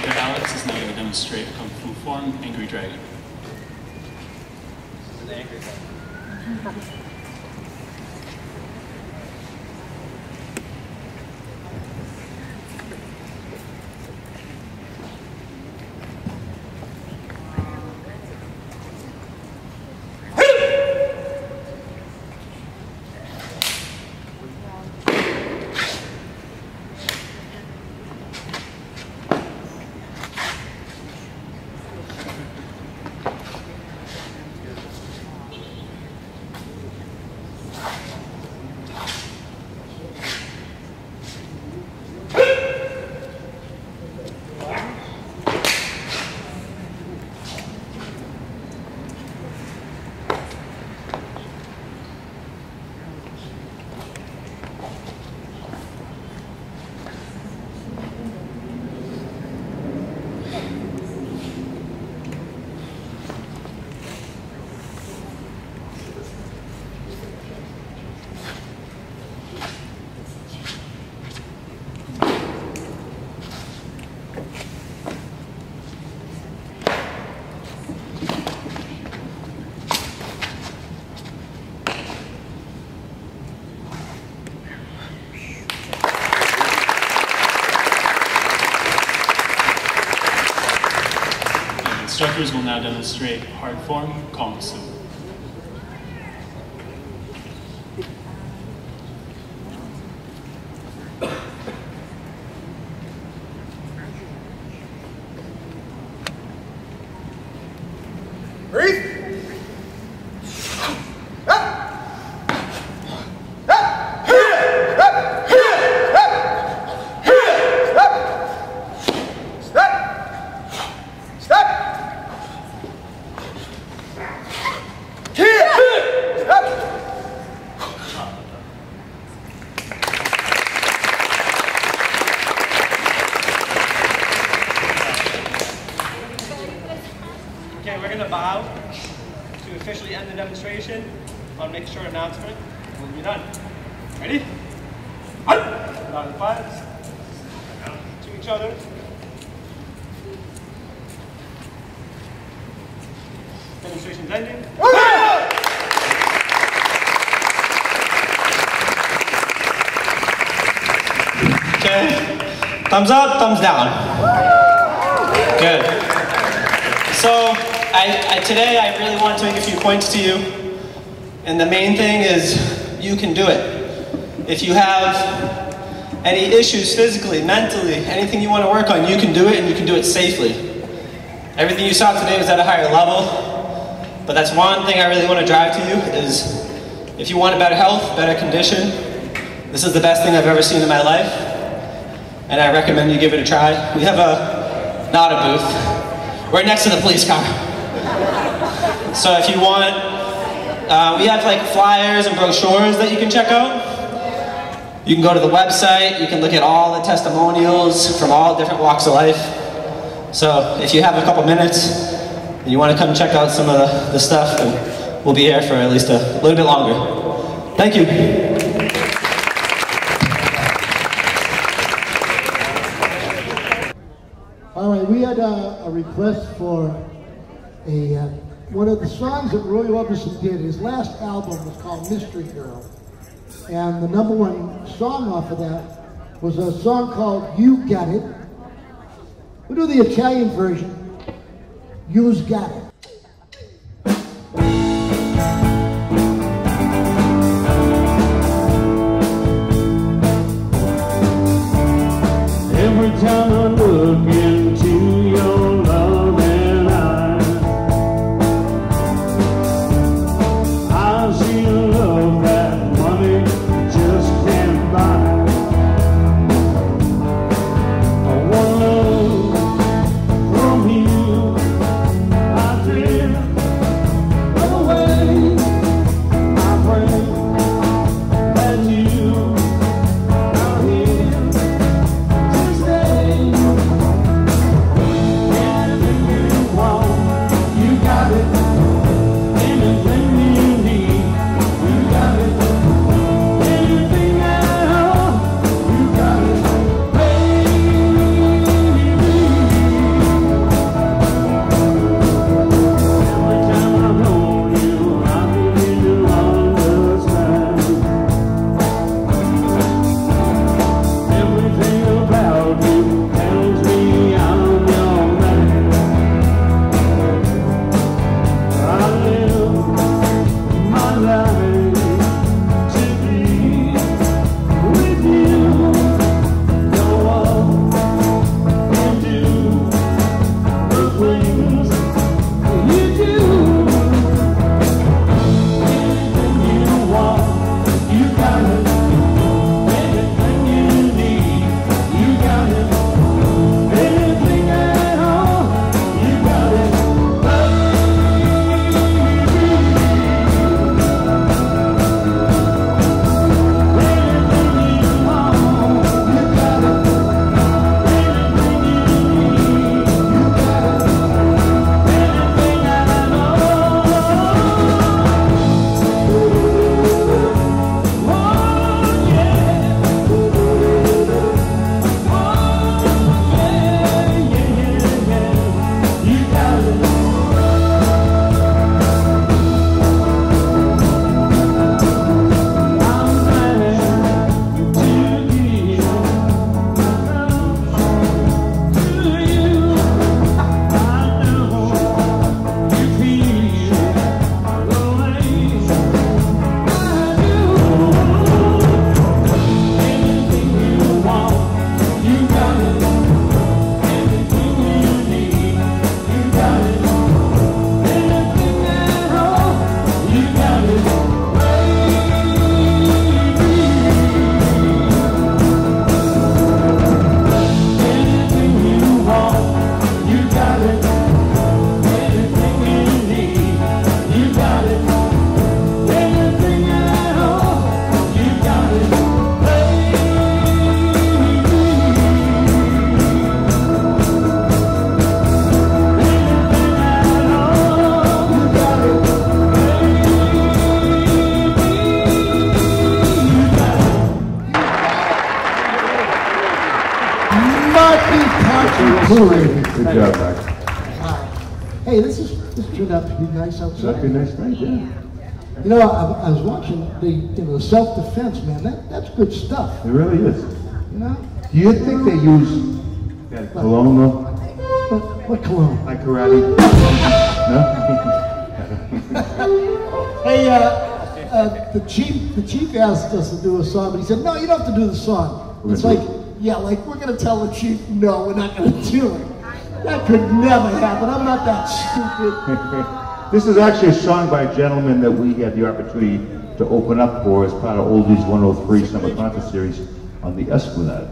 Alex is now going to demonstrate a Kung Fu form, Angry Dragon. The Angry Dragon. Instructors will now demonstrate hard form, Kong Su. Okay, we're going to bow to officially end the demonstration. I'll make a short announcement. We'll be done. Ready? Down to five. To each other. demonstration's ending. Okay, thumbs up, thumbs down. Good. So, today I really want to make a few points to you. And the main thing is, you can do it. If you have any issues physically, mentally, anything you want to work on, you can do it, and you can do it safely. Everything you saw today was at a higher level, but that's one thing I really want to drive to you is, if you want a better health, better condition, this is the best thing I've ever seen in my life, and I recommend you give it a try. We have not a booth. We're next to the police car. So if you want, we have like flyers and brochures that you can check out. You can go to the website, you can look at all the testimonials from all different walks of life. So if you have a couple minutes and you want to come check out some of the stuff, and we'll be here for at least a little bit longer. Thank you. All right, we had a request for one of the songs that Roy Orbison did. His last album was called Mystery Girl. And the #1 song off of that was a song called You Got It. We'll do the Italian version, You's Got It. Every time I look into your loving eyes, I see a love that money just can't buy. I want love from you. I drift away. I pray that you are here. Good job, Max. Hey, this is This turned out to be nice outside. That'd be a nice night, yeah. You know, I was watching the self-defense, man. That's good stuff. It really is. You know? Do you think they use cologne though? What cologne? Like karate? No? Hey, the chief asked us to do a song, but he said, no, you don't have to do the song. It's like, yeah, like we're going to tell the chief, no, we're not going to do it. That could never happen. I'm not that stupid. This is actually a song by a gentleman that we had the opportunity to open up for as part of Oldies 103 Summer Concert Series on the Esplanade.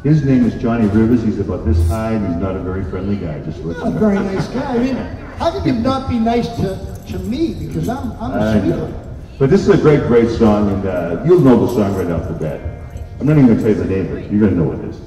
His name is Johnny Rivers. He's about this high, and he's not a very friendly guy. Just Not a very nice guy. I mean, how can you not be nice to me? Because I'm a sweetheart. But this is a great, great song, and you'll know the song right off the bat. I'm not even going to tell you the name of it. You're going to know what it is.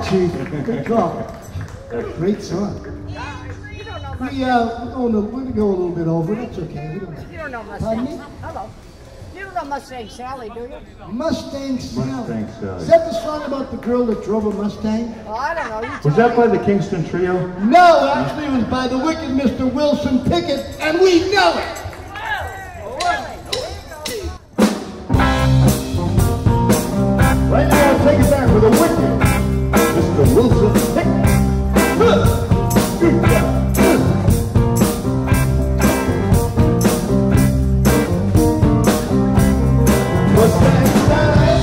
Chief. Good call. Great song. We're going to go a little bit over. That's okay. You don't know Mustang. Hello. You don't know Mustang Sally, do you? Mustang Sally. Mustang Sally. Is that the song about the girl that drove a Mustang? Oh, I don't know. Was that by the Kingston Trio? No, actually it was by the wicked Mr. Wilson Pickett, and we know it. Right now, take it back with a wicked Mr. Wilson Pickett. Good job. Mustang Sally.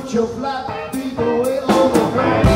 put your flat feet away on the ground.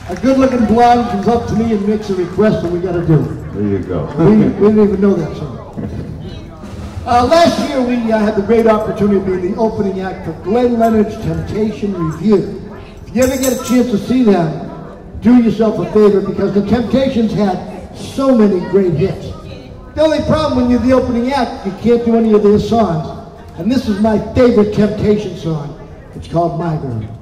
A good-looking blonde comes up to me and makes a request, and we got to do it. There you go. We didn't even know that song. Last year, we had the great opportunity of being the opening act for Glenn Leonard's Temptation Review. If you ever get a chance to see them, do yourself a favor, because the Temptations had so many great hits. The only problem when you're the opening act, you can't do any of their songs. And this is my favorite Temptation song. It's called My Girl.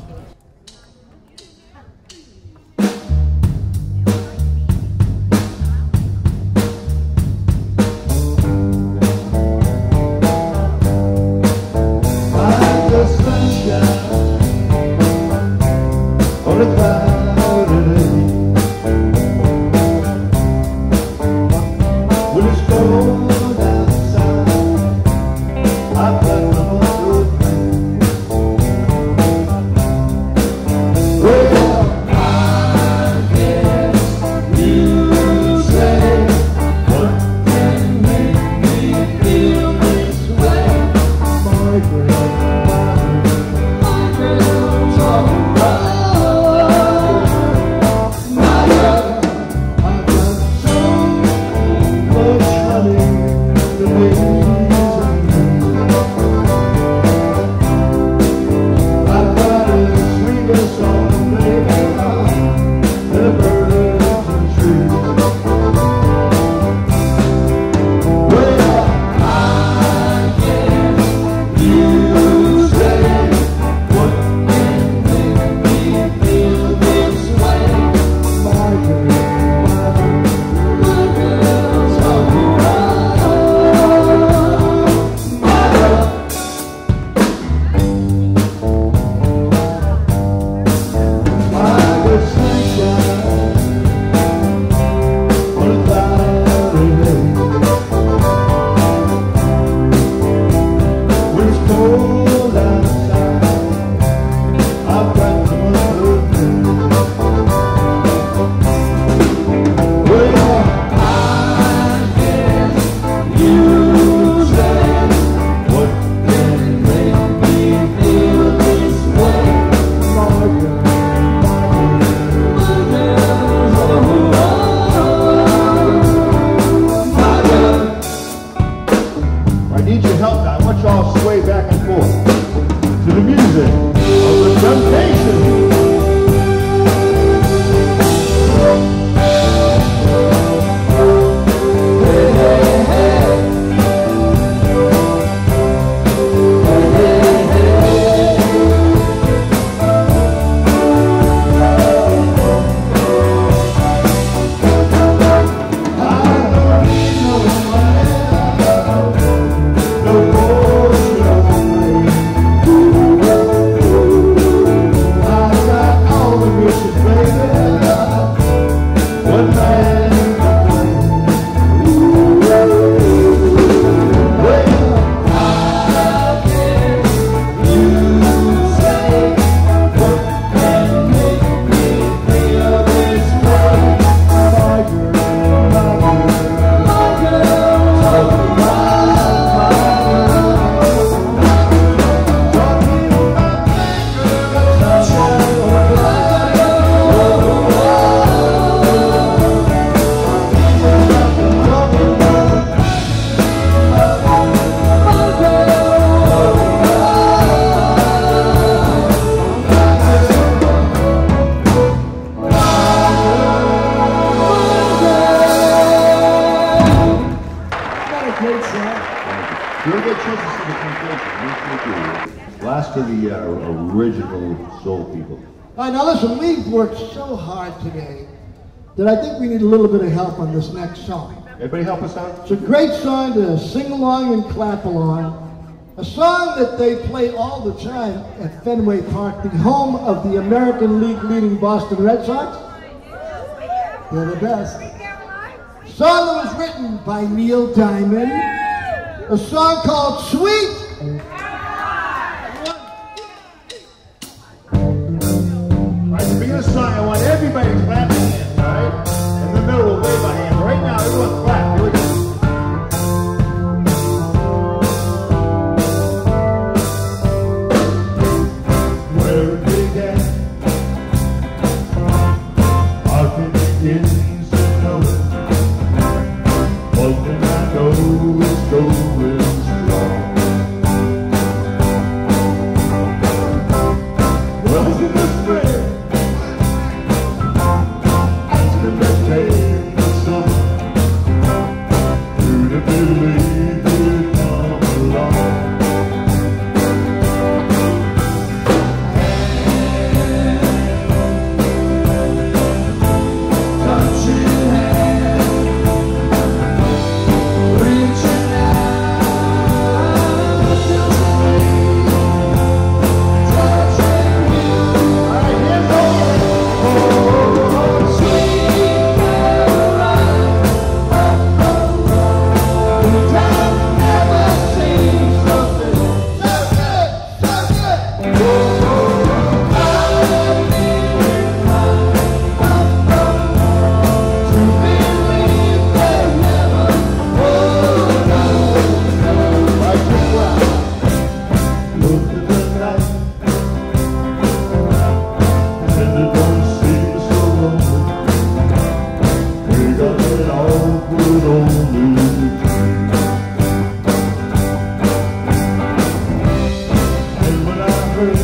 great set. You'll get a chance to see the Temptations. Last of the original soul people. All right, now listen, we've worked so hard today that I think we need a little bit of help on this next song. Everybody help us out? It's a great song to sing along and clap along. A song that they play all the time at Fenway Park, the home of the American League leading Boston Red Sox. They're the best. A song that was written by Neil Diamond. A song called Sweet. At the beginning of the song, I want everybody to clap their hands, all right? In the middle, we'll wave our hands. Right now, everyone clap. Here we go. Where it began, how can it begin to know? One thing I know is going strong. Was in the spring, after the came the summer, who'd have believed it'd come along? Touching hands, reaching out to me, touching you. All right, here's the sweet Caroline. The time never seems so good. So good, so good. To believe there never would like to cry. Look at the night, and it don't seem so lonely. We got it all good only dream. And when I heard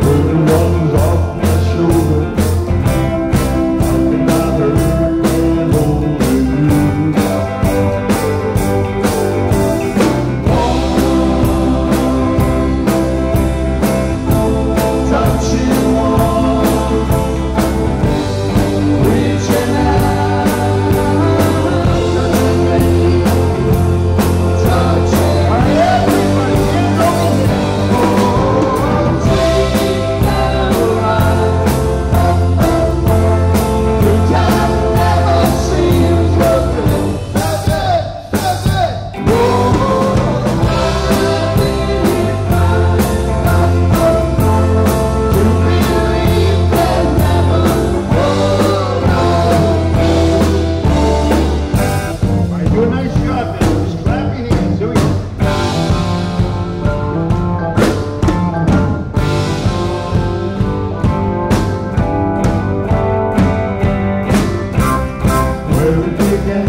the ones off my shoulder, how can I hurt and only you? Touching one, reaching out, touching me, touching everybody, get over here. Sweet Caroline, the time never seems so good, so good, so good. To believe there never would. All right, do a nice job, man. Just clap your hands. Here we go. Where it began,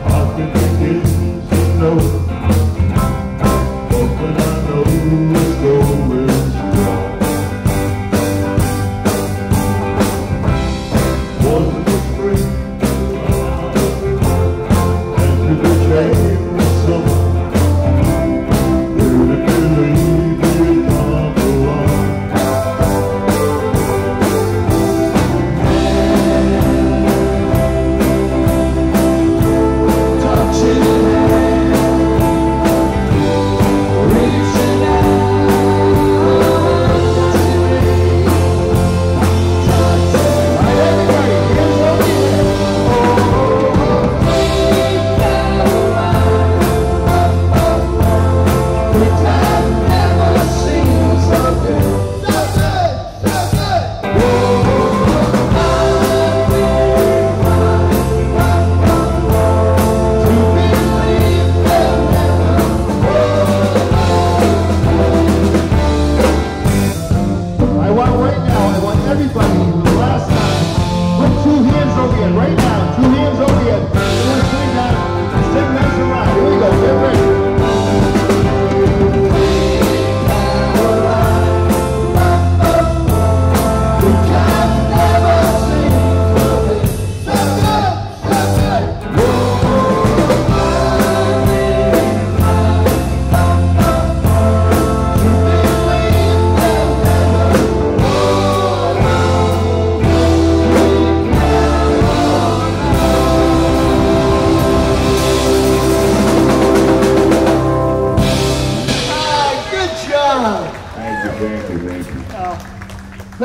how can it begin to know? But when I know it's going strong. Was it the spring,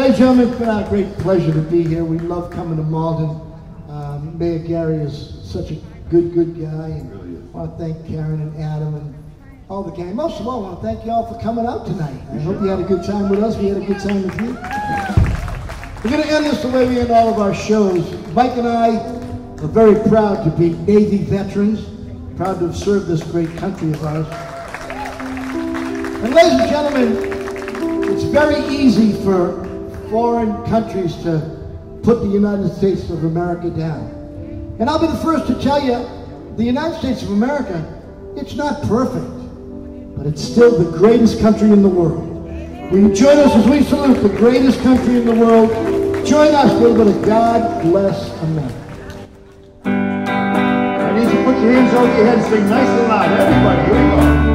Ladies and gentlemen, it's been our great pleasure to be here. We love coming to Malden. Mayor Gary is such a good guy. And I want to thank Karen and Adam and all the gang. Most of all, I want to thank you all for coming out tonight. I hope you had a good time with us. We had a good time with you. We're going to end this the way we end all of our shows. Mike and I are very proud to be Navy veterans, proud to have served this great country of ours. And ladies and gentlemen, it's very easy for foreign countries to put the United States of America down. And I'll be the first to tell you, the United States of America, it's not perfect, but it's still the greatest country in the world. Will you join us as we salute the greatest country in the world? Join us with a little bit of God Bless America. I need you to put your hands over your head and sing nice and loud. Everybody, here we go.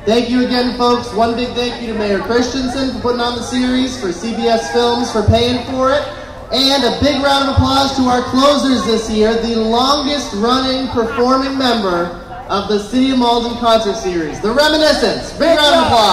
Thank you again, folks. One big thank you to Mayor Christensen for putting on the series, for CBS Films for paying for it, and a big round of applause to our closers this year, the longest running performing member of the City of Malden concert series, the Reminiscents. Big round of applause.